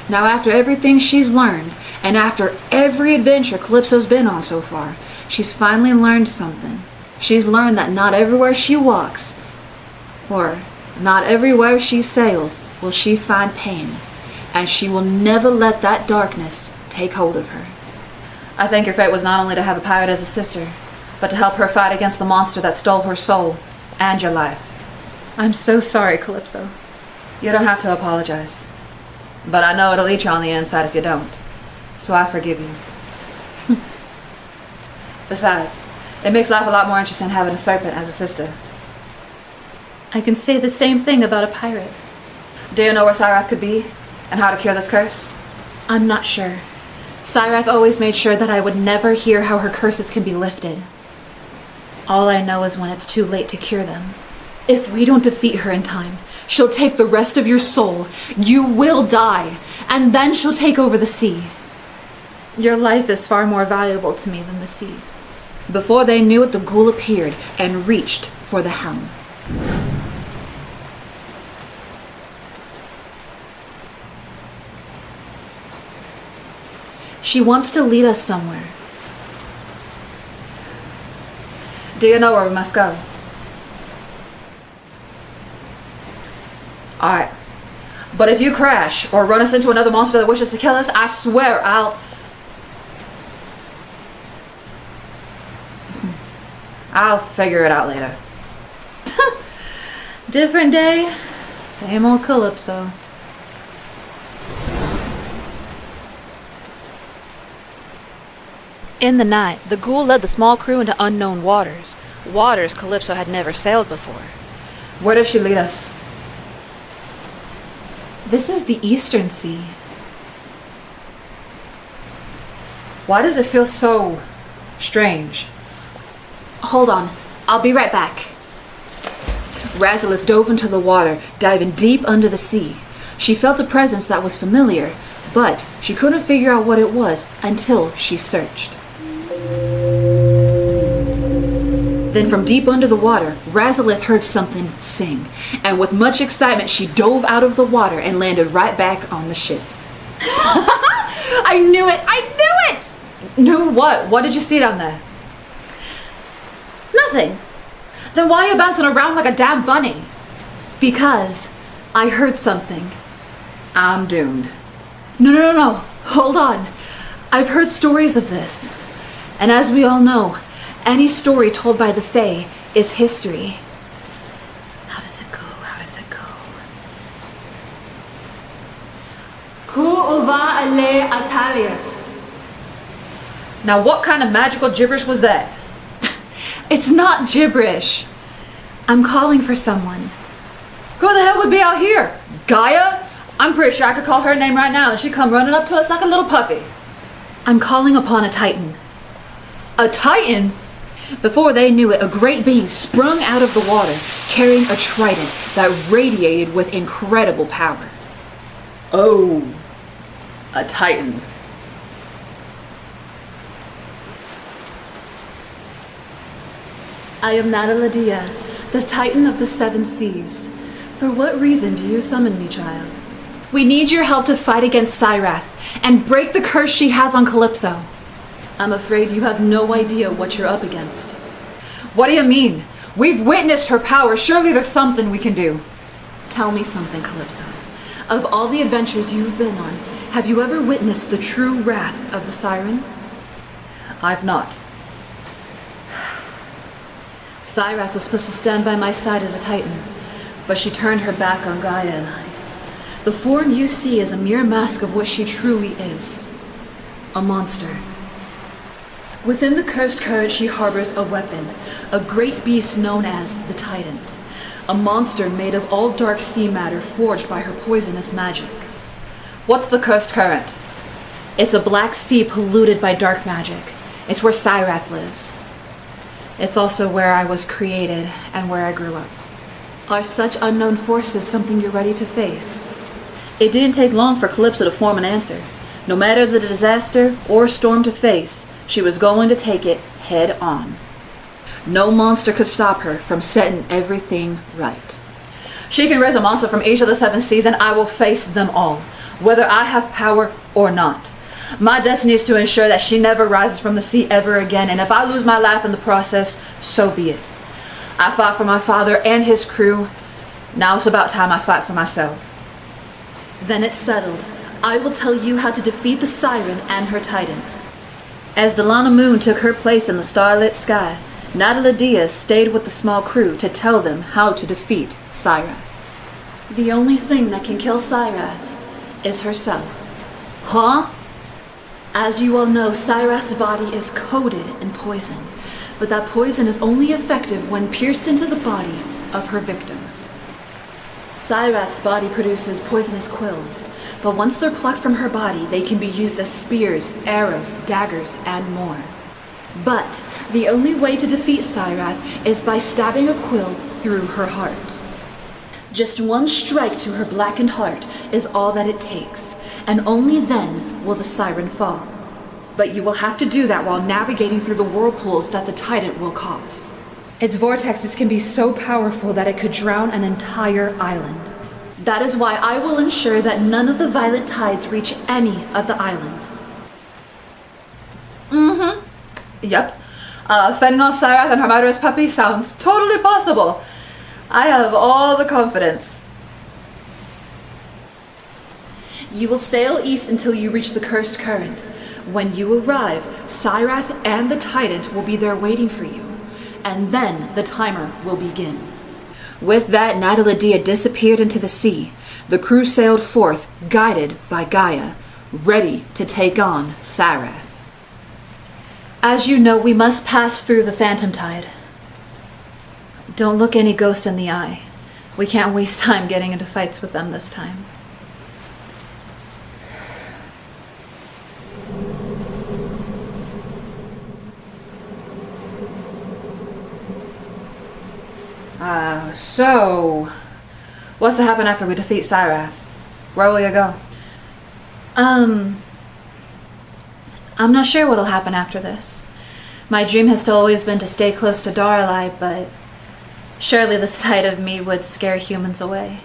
Now, after everything she's learned, and after every adventure Calypso's been on so far, she's finally learned something. She's learned that not everywhere she walks, or not everywhere she sails, will she find pain, and she will never let that darkness take hold of her. I think your fate was not only to have a pirate as a sister, but to help her fight against the monster that stole her soul and your life. I'm so sorry, Calypso. You don't have to apologize. But I know it'll eat you on the inside if you don't. So I forgive you. Besides, it makes life a lot more interesting having a serpent as a sister. I can say the same thing about a pirate. Do you know where Cyrath could be? And how to cure this curse? I'm not sure. Cyrath always made sure that I would never hear how her curses can be lifted. All I know is when it's too late to cure them. If we don't defeat her in time, she'll take the rest of your soul. You will die. And then she'll take over the sea. Your life is far more valuable to me than the seas. Before they knew it, the ghoul appeared and reached for the helm. She wants to lead us somewhere. Do you know where we must go? Alright. But if you crash or run us into another monster that wishes to kill us, I swear I'll figure it out later. Different day, same old Calypso. In the night, the ghoul led the small crew into unknown waters. Waters Calypso had never sailed before. Where does she lead us? This is the Eastern Sea. Why does it feel so strange? Hold on, I'll be right back. Razalith dove into the water, diving deep under the sea. She felt a presence that was familiar, but she couldn't figure out what it was until she searched. Then from deep under the water, Razalith heard something sing, and with much excitement she dove out of the water and landed right back on the ship. I knew it! I knew it! Knew what? What did you see down there? Nothing. Then why are you bouncing around like a damn bunny? Because I heard something. I'm doomed. No. Hold on. I've heard stories of this. And as we all know, any story told by the Fae is history. How does it go? Ku uva ale Atalius. Now what kind of magical gibberish was that? It's not gibberish. I'm calling for someone. Who the hell would be out here? Gaia? I'm pretty sure I could call her name right now and she'd come running up to us like a little puppy. I'm calling upon a Titan. A Titan? Before they knew it, a great being sprung out of the water, carrying a trident that radiated with incredible power. Oh, a Titan. I am Nadaladia, the Titan of the Seven Seas. For what reason do you summon me, child? We need your help to fight against Cyrath and break the curse she has on Calypso. I'm afraid you have no idea what you're up against. What do you mean? We've witnessed her power. Surely there's something we can do. Tell me something, Calypso. Of all the adventures you've been on, have you ever witnessed the true wrath of the siren? I've not. Cyrath was supposed to stand by my side as a Titan, but she turned her back on Gaia and I. The form you see is a mere mask of what she truly is. A monster. Within the cursed current she harbors a weapon, a great beast known as the Tident. A monster made of all dark sea matter forged by her poisonous magic. What's the cursed current? It's a black sea polluted by dark magic. It's where Cyrath lives. It's also where I was created and where I grew up. Are such unknown forces something you're ready to face? It didn't take long for Calypso to form an answer. No matter the disaster or storm to face, she was going to take it head on. No monster could stop her from setting everything right. She can raise a monster from each of the seven seas and I will face them all, whether I have power or not. My destiny is to ensure that she never rises from the sea ever again, and if I lose my life in the process, so be it. I fought for my father and his crew. Now it's about time I fight for myself. Then it's settled. I will tell you how to defeat the siren and her Tident. As Delana Moon took her place in the starlit sky, Nadaladia stayed with the small crew to tell them how to defeat Cyrath. The only thing that can kill Cyrath is herself. Huh? As you all know, Cyrath's body is coated in poison, but that poison is only effective when pierced into the body of her victims. Cyrath's body produces poisonous quills, but once they're plucked from her body, they can be used as spears, arrows, daggers, and more. But the only way to defeat Cyrath is by stabbing a quill through her heart. Just one strike to her blackened heart is all that it takes, and only then will the siren fall. But you will have to do that while navigating through the whirlpools that the Tident will cause. Its vortexes can be so powerful that it could drown an entire island. That is why I will ensure that none of the violent tides reach any of the islands. Yep. Fending off Cyrath and her murderous puppy sounds totally possible. I have all the confidence. You will sail east until you reach the cursed current. When you arrive, Cyrath and the Tident will be there waiting for you, and then the timer will begin. With that, Nadaladia disappeared into the sea. The crew sailed forth, guided by Gaia, ready to take on Cyrath. As you know, we must pass through the Phantom Tide. Don't look any ghosts in the eye. We can't waste time getting into fights with them this time. So, what's to happen after we defeat Cyrath? Where will you go? I'm not sure what'll happen after this. My dream has always been to stay close to Darali, but surely the sight of me would scare humans away.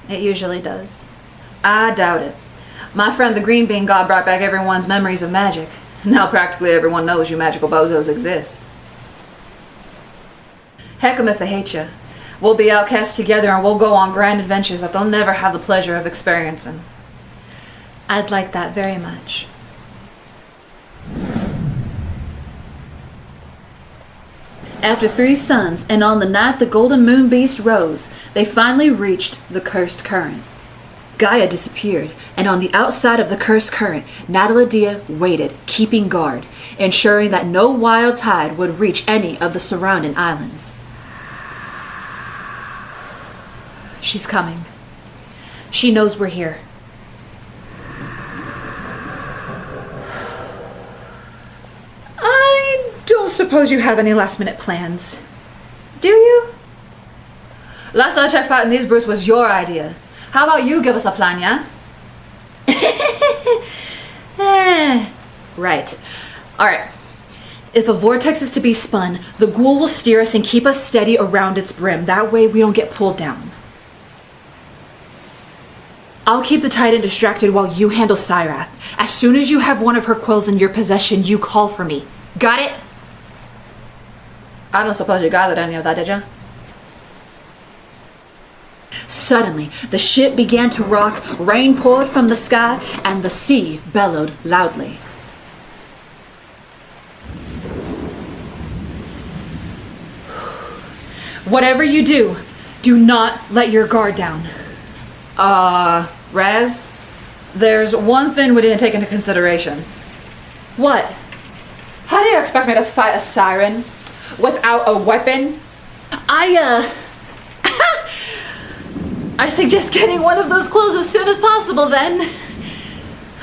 It usually does. I doubt it. My friend the Green Bean God brought back everyone's memories of magic. Now practically everyone knows you magical bozos exist. Heck 'em if they hate you. We'll be outcast together and we'll go on grand adventures that they'll never have the pleasure of experiencing. I'd like that very much. After 3 suns, and on the night the golden moon beast rose, they finally reached the cursed current. Gaia disappeared, and on the outside of the cursed current, Nadaladia waited, keeping guard, ensuring that no wild tide would reach any of the surrounding islands. She's coming. She knows we're here. I don't suppose you have any last-minute plans, do you? Last I checked, fighting these brutes was your idea. How about you give us a plan, yeah? Right. Alright. If a vortex is to be spun, the ghoul will steer us and keep us steady around its brim. That way we don't get pulled down. I'll keep the Titan distracted while you handle Cyrath. As soon as you have one of her quills in your possession, you call for me. Got it? I don't suppose you gathered any of that, did you? Suddenly, the ship began to rock, rain poured from the sky, and the sea bellowed loudly. Whatever you do, do not let your guard down. Raz, there's one thing we didn't take into consideration. What? How do you expect me to fight a siren without a weapon? I suggest getting one of those quills as soon as possible then.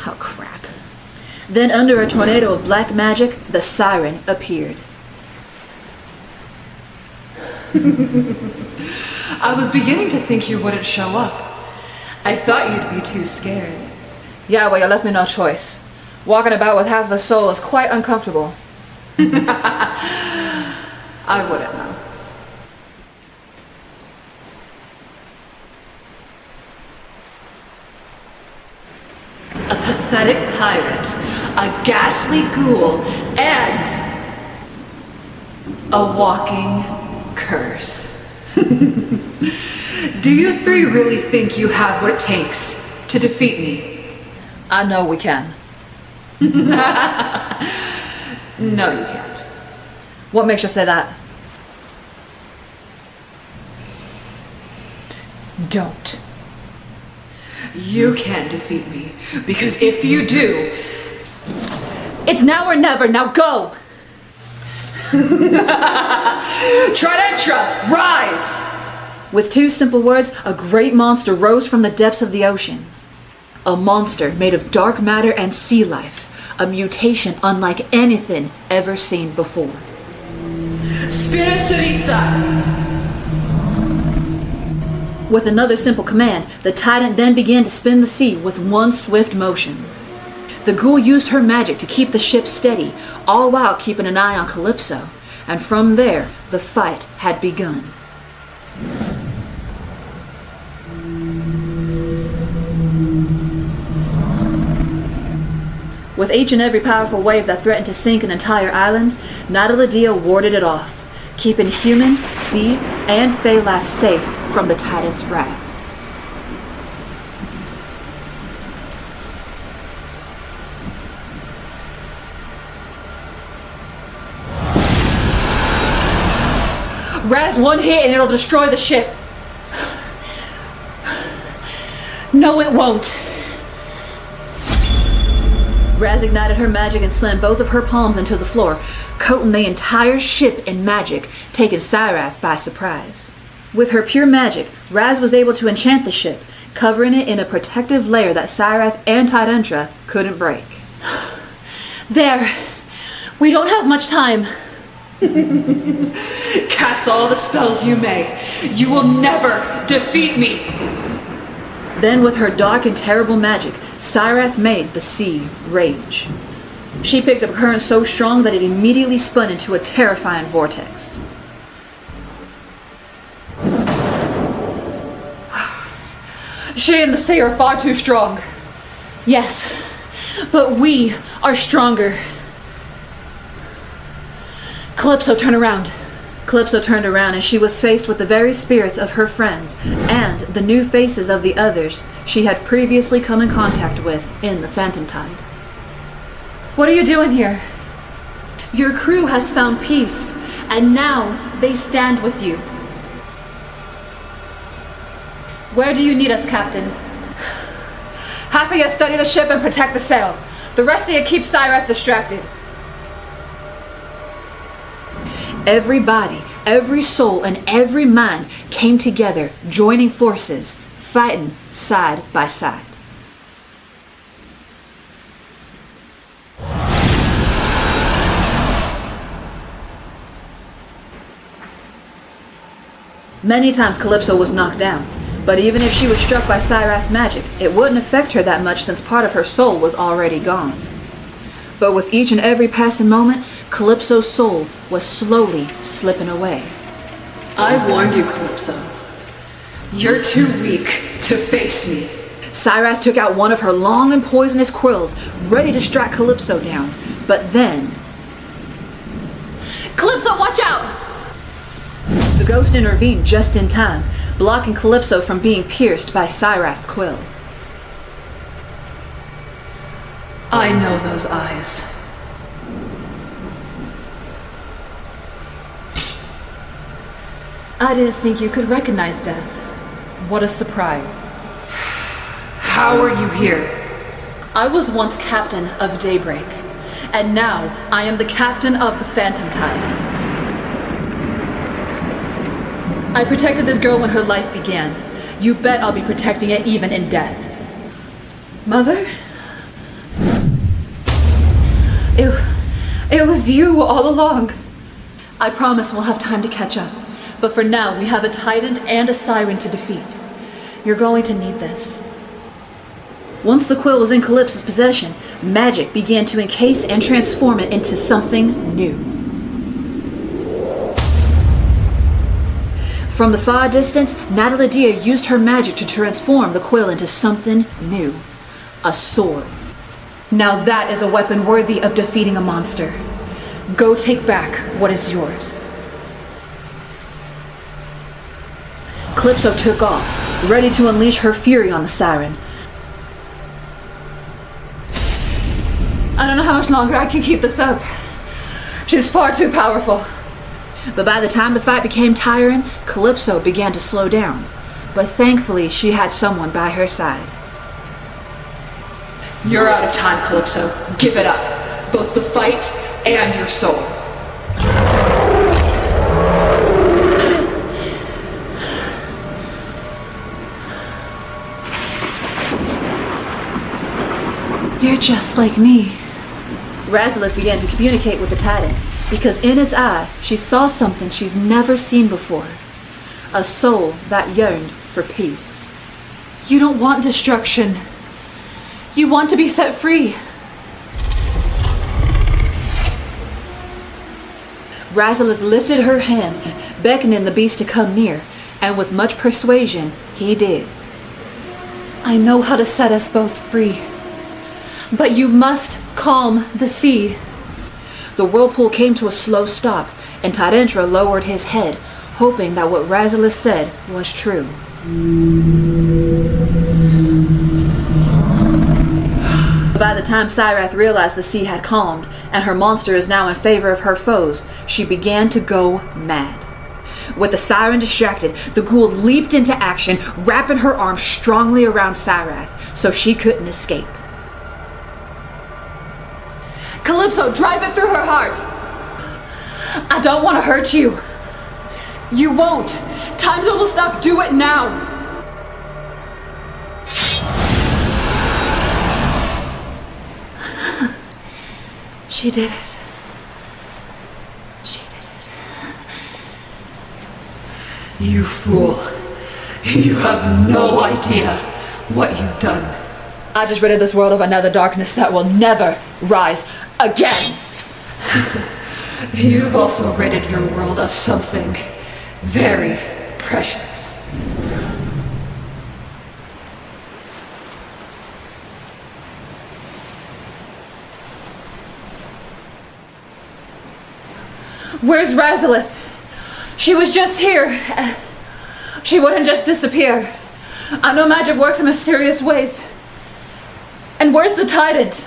Oh, crap. Then under a tornado of black magic, the siren appeared. I was beginning to think you wouldn't show up. I thought you'd be too scared. Yeah, well, you left me no choice. Walking about with half a soul is quite uncomfortable. I wouldn't know. A pathetic pirate, a ghastly ghoul, and a walking curse. Do you three really think you have what it takes to defeat me? I know we can. No, you can't. What makes you say that? Don't. You can't defeat me, because if you do... It's now or never, now go! Tridentra, rise! With two simple words, a great monster rose from the depths of the ocean. A monster made of dark matter and sea life, a mutation unlike anything ever seen before. Spirit CeaSyra! With another simple command, the Titan then began to spin the sea with one swift motion. The ghoul used her magic to keep the ship steady, all while keeping an eye on Calypso, and from there, the fight had begun. With each and every powerful wave that threatened to sink an entire island, Nataladia warded it off, keeping human, sea, and Phalaf safe from the Titan's wrath. Raz, one hit and it'll destroy the ship. No, it won't. Raz ignited her magic and slammed both of her palms into the floor, coating the entire ship in magic, taking Cyrath by surprise. With her pure magic, Raz was able to enchant the ship, covering it in a protective layer that Cyrath and Tridentra couldn't break. There. We don't have much time. Cast all the spells you may. You will never defeat me! Then with her dark and terrible magic, Cyrath made the sea rage. She picked up a current so strong that it immediately spun into a terrifying vortex. She and the sea are far too strong. Yes, but we are stronger. Calypso, turn around. Calypso turned around and she was faced with the very spirits of her friends and the new faces of the others she had previously come in contact with in the Phantom Tide. What are you doing here? Your crew has found peace, and now they stand with you. Where do you need us, Captain? Half of you study the ship and protect the sail. The rest of you keep Cyrath distracted. Every body, every soul, and every mind came together, joining forces, fighting side by side. Many times Calypso was knocked down, but even if she was struck by Cyrath's magic, it wouldn't affect her that much since part of her soul was already gone. But with each and every passing moment, Calypso's soul was slowly slipping away. I warned you, Calypso. You're too weak to face me. CeaSyra took out one of her long and poisonous quills, ready to strike Calypso down. But then... Calypso, watch out! The ghost intervened just in time, blocking Calypso from being pierced by CeaSyra's quill. I know those eyes. I didn't think you could recognize death. What a surprise. How are you here? I was once captain of Daybreak, and now I am the captain of the Phantom Tide. I protected this girl when her life began. You bet I'll be protecting it even in death. Mother? It was you all along. I promise we'll have time to catch up. But for now, we have a Titan and a Siren to defeat. You're going to need this. Once the quill was in Calypso's possession, magic began to encase and transform it into something new. From the far distance, Nataladia used her magic to transform the quill into something new. A sword. Now that is a weapon worthy of defeating a monster. Go take back what is yours. Calypso took off, ready to unleash her fury on the Siren. I don't know how much longer I can keep this up. She's far too powerful. But by the time the fight became tiring, Calypso began to slow down. But thankfully, she had someone by her side. You're out of time, Calypso. Give it up. Both the fight and your soul. You're just like me. Razalith began to communicate with the Titan, because in its eye, she saw something she's never seen before. A soul that yearned for peace. You don't want destruction. You want to be set free. Razalith lifted her hand, beckoning the beast to come near, and with much persuasion, he did. I know how to set us both free. But you must calm the sea. The whirlpool came to a slow stop, and Tydentra lowered his head, hoping that what Razalith said was true. By the time CeaSyra realized the sea had calmed, and her monster is now in favor of her foes, she began to go mad. With the Siren distracted, the ghoul leaped into action, wrapping her arms strongly around CeaSyra so she couldn't escape. Calypso, drive it through her heart! I don't want to hurt you. You won't. Time's almost up. Do it now. She did it. She did it. You fool. You have no idea what you've done. I just ridded this world of another darkness that will never rise again. You've also ridded your world of something very precious. Where's Razalith? She was just here. She wouldn't just disappear. I know magic works in mysterious ways. And where's the Titans?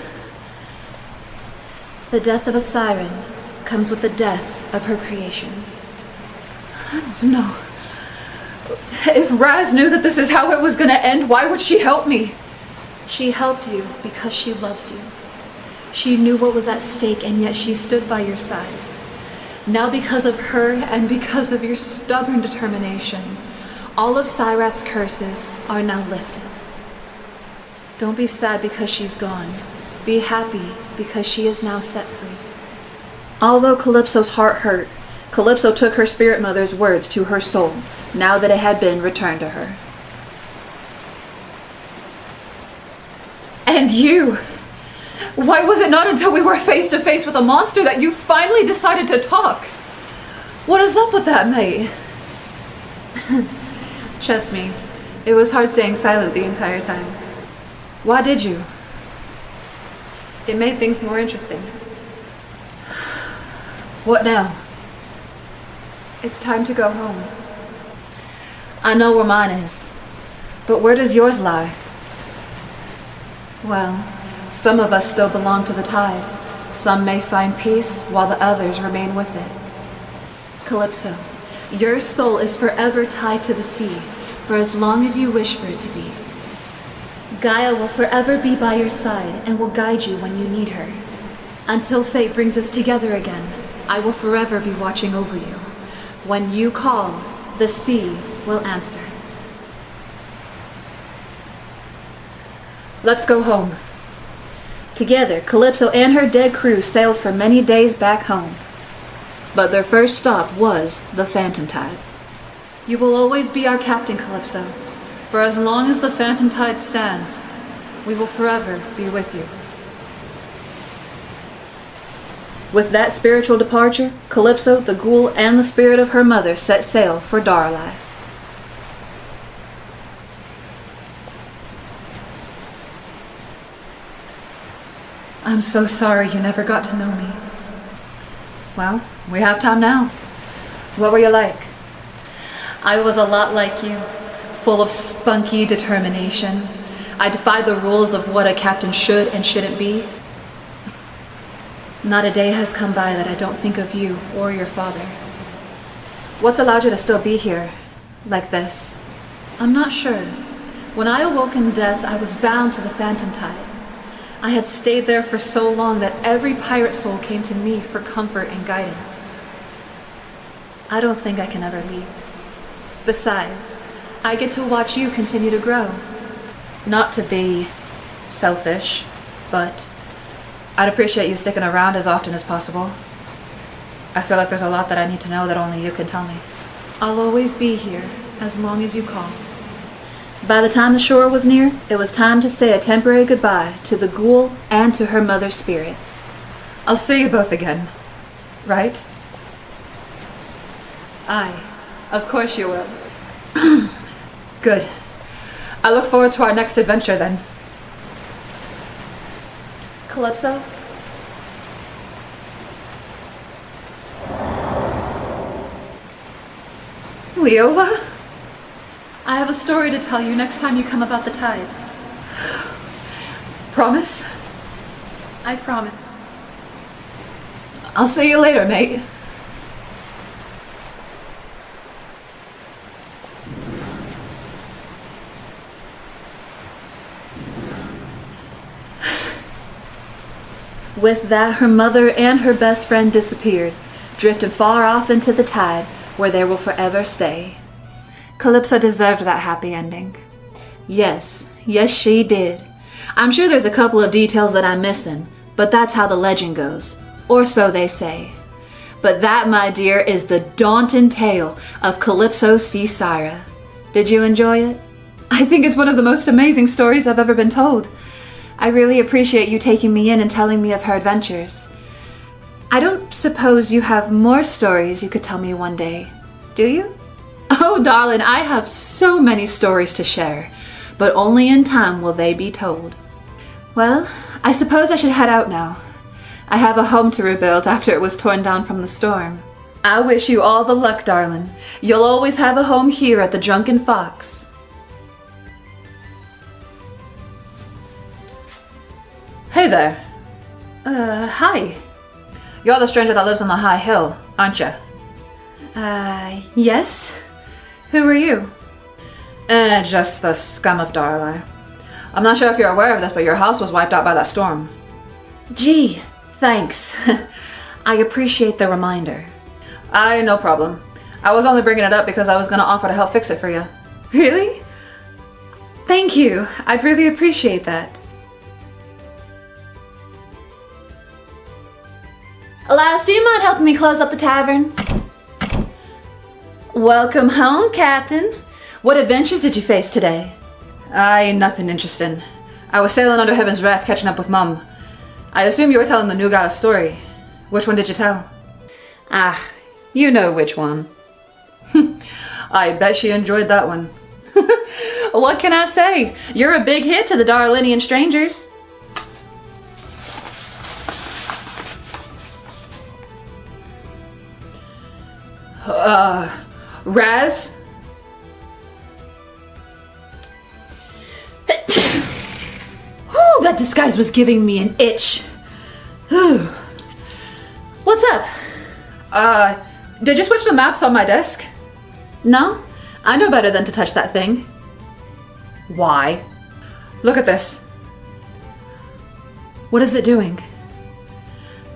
The death of a siren comes with the death of her creations. No. If Raz knew that this is how it was going to end, why would she help me? She helped you because she loves you. She knew what was at stake, and yet she stood by your side. Now because of her and because of your stubborn determination, all of Cyrath's curses are now lifted. Don't be sad because she's gone. Be happy because she is now set free. Although Calypso's heart hurt, Calypso took her spirit mother's words to her soul, now that it had been returned to her. And you Why was it not until we were face to face with a monster that you finally decided to talk? What is up with that, mate? Trust me, it was hard staying silent the entire time. Why did you? It made things more interesting. What now? It's time to go home. I know where mine is, but where does yours lie? Well, some of us still belong to the tide. Some may find peace while the others remain with it. Calypso, your soul is forever tied to the sea for as long as you wish for it to be. Gaia will forever be by your side and will guide you when you need her. Until fate brings us together again, I will forever be watching over you. When you call, the sea will answer. Let's go home. Together, Calypso and her dead crew sailed for many days back home. But their first stop was the Phantom Tide. You will always be our captain, Calypso. For as long as the Phantom Tide stands, we will forever be with you. With that spiritual departure, Calypso, the ghoul, and the spirit of her mother set sail for Darali. I'm so sorry you never got to know me. Well, we have time now. What were you like? I was a lot like you, full of spunky determination. I defied the rules of what a captain should and shouldn't be. Not a day has come by that I don't think of you or your father. What's allowed you to still be here, like this? I'm not sure. When I awoke in death, I was bound to the Phantom Tide. I had stayed there for so long that every pirate soul came to me for comfort and guidance. I don't think I can ever leave. Besides, I get to watch you continue to grow. Not to be selfish, but I'd appreciate you sticking around as often as possible. I feel like there's a lot that I need to know that only you can tell me. I'll always be here as long as you call. By the time the shore was near, it was time to say a temporary goodbye to the ghoul and to her mother's spirit. I'll see you both again, right? Aye, of course you will. Good. I look forward to our next adventure then. Calypso? Leola? I have a story to tell you next time you come about the tide. Promise? I promise. I'll see you later, mate. With that, her mother and her best friend disappeared, drifted far off into the tide, where they will forever stay. Calypso deserved that happy ending. Yes, she did. I'm sure there's a couple of details that I'm missing, but that's how the legend goes, or so they say. But that, my dear, is the daunting tale of Calypso CeaSyra. Did you enjoy it? I think it's one of the most amazing stories I've ever been told. I really appreciate you taking me in and telling me of her adventures. I don't suppose you have more stories you could tell me one day, do you? Oh, darling, I have so many stories to share, but only in time will they be told. Well, I suppose I should head out now. I have a home to rebuild after it was torn down from the storm. I wish you all the luck, darling. You'll always have a home here at the Drunken Fox. Hey there. Hi. You're the stranger that lives on the high hill, aren't you? Yes. Who are you? Just the scum of Darali. I'm not sure if you're aware of this, but your house was wiped out by that storm. Gee, thanks. I appreciate the reminder. No problem. I was only bringing it up because I was going to offer to help fix it for you. Really? Thank you. I'd really appreciate that. Elias, do you mind helping me close up the tavern? Welcome home, Captain. What adventures did you face today? Nothing interesting. I was sailing under Heaven's wrath, catching up with Mum. I assume you were telling the new guy a story. Which one did you tell? Ah, you know which one. I bet she enjoyed that one. What can I say? You're a big hit to the Daralinian strangers. Raz? Oh, that disguise was giving me an itch. What's up? Did you switch the maps on my desk? No, I know better than to touch that thing. Why? Look at this. What is it doing?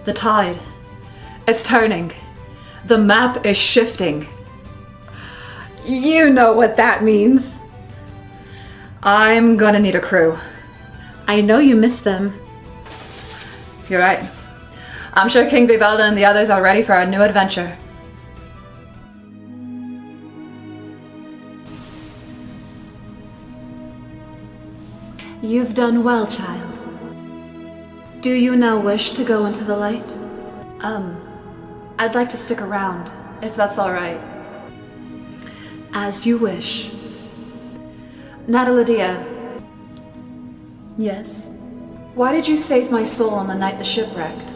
The tide. It's turning. The map is shifting. You know what that means. I'm gonna need a crew. I know you miss them. You're right. I'm sure King Vivalda and the others are ready for our new adventure. You've done well, child. Do you now wish to go into the light? I'd like to stick around, if that's all right. As you wish. Natalidia, Yes? why did you save my soul on the night the ship wrecked?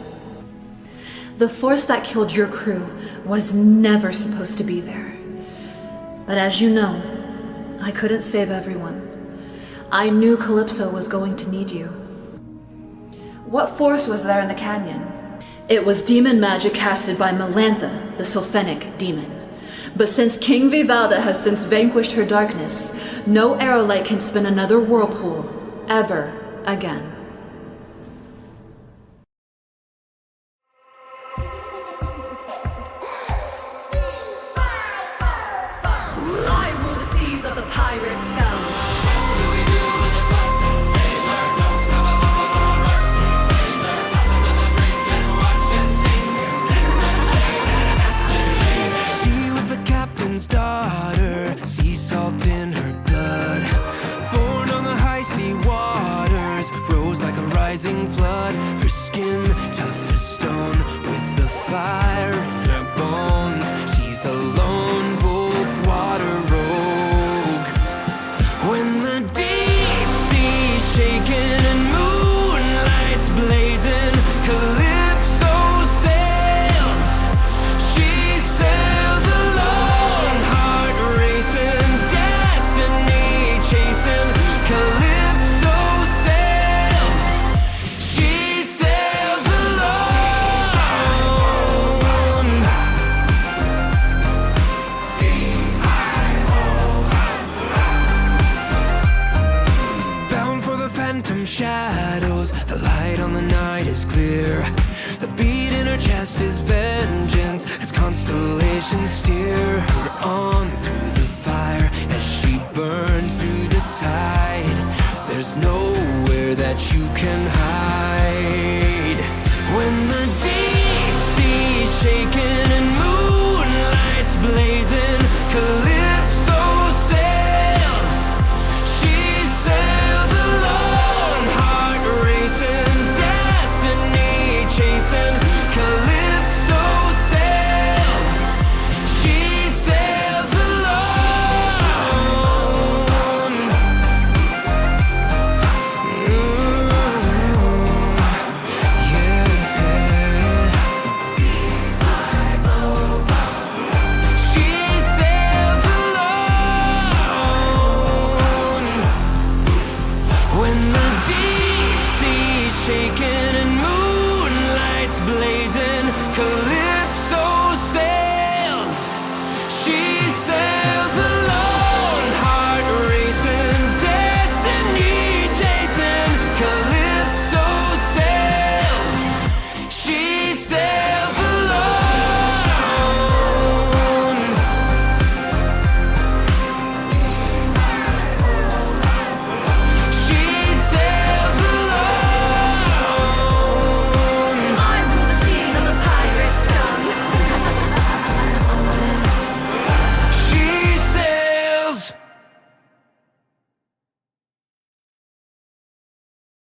The force that killed your crew was never supposed to be there. But as you know, I couldn't save everyone. I knew Calypso was going to need you. What force was there in the canyon? It was demon magic casted by Melantha, the Sylphenic demon. But since King Vivalda has since vanquished her darkness, no arrow light can spin another whirlpool, ever again. I rule the seas of the pirate scum. She was the captain's daughter, sea salt in her blood. Born on the high sea waters, rose like a rising flood. Her skin tough as stone, with the fire in her bones. She's a lone wolf, water rogue. When the deep sea shaking and moonlight's blazing, Calypso sails. She sails alone, heart racing, destiny chasing. Calypso sails. She sails alone. Bound for the phantom shadows, the light on the night is clear. The beat in her chest is vengeance, as constellations steer her on through the fire as she burns through the tide. There's nowhere that you can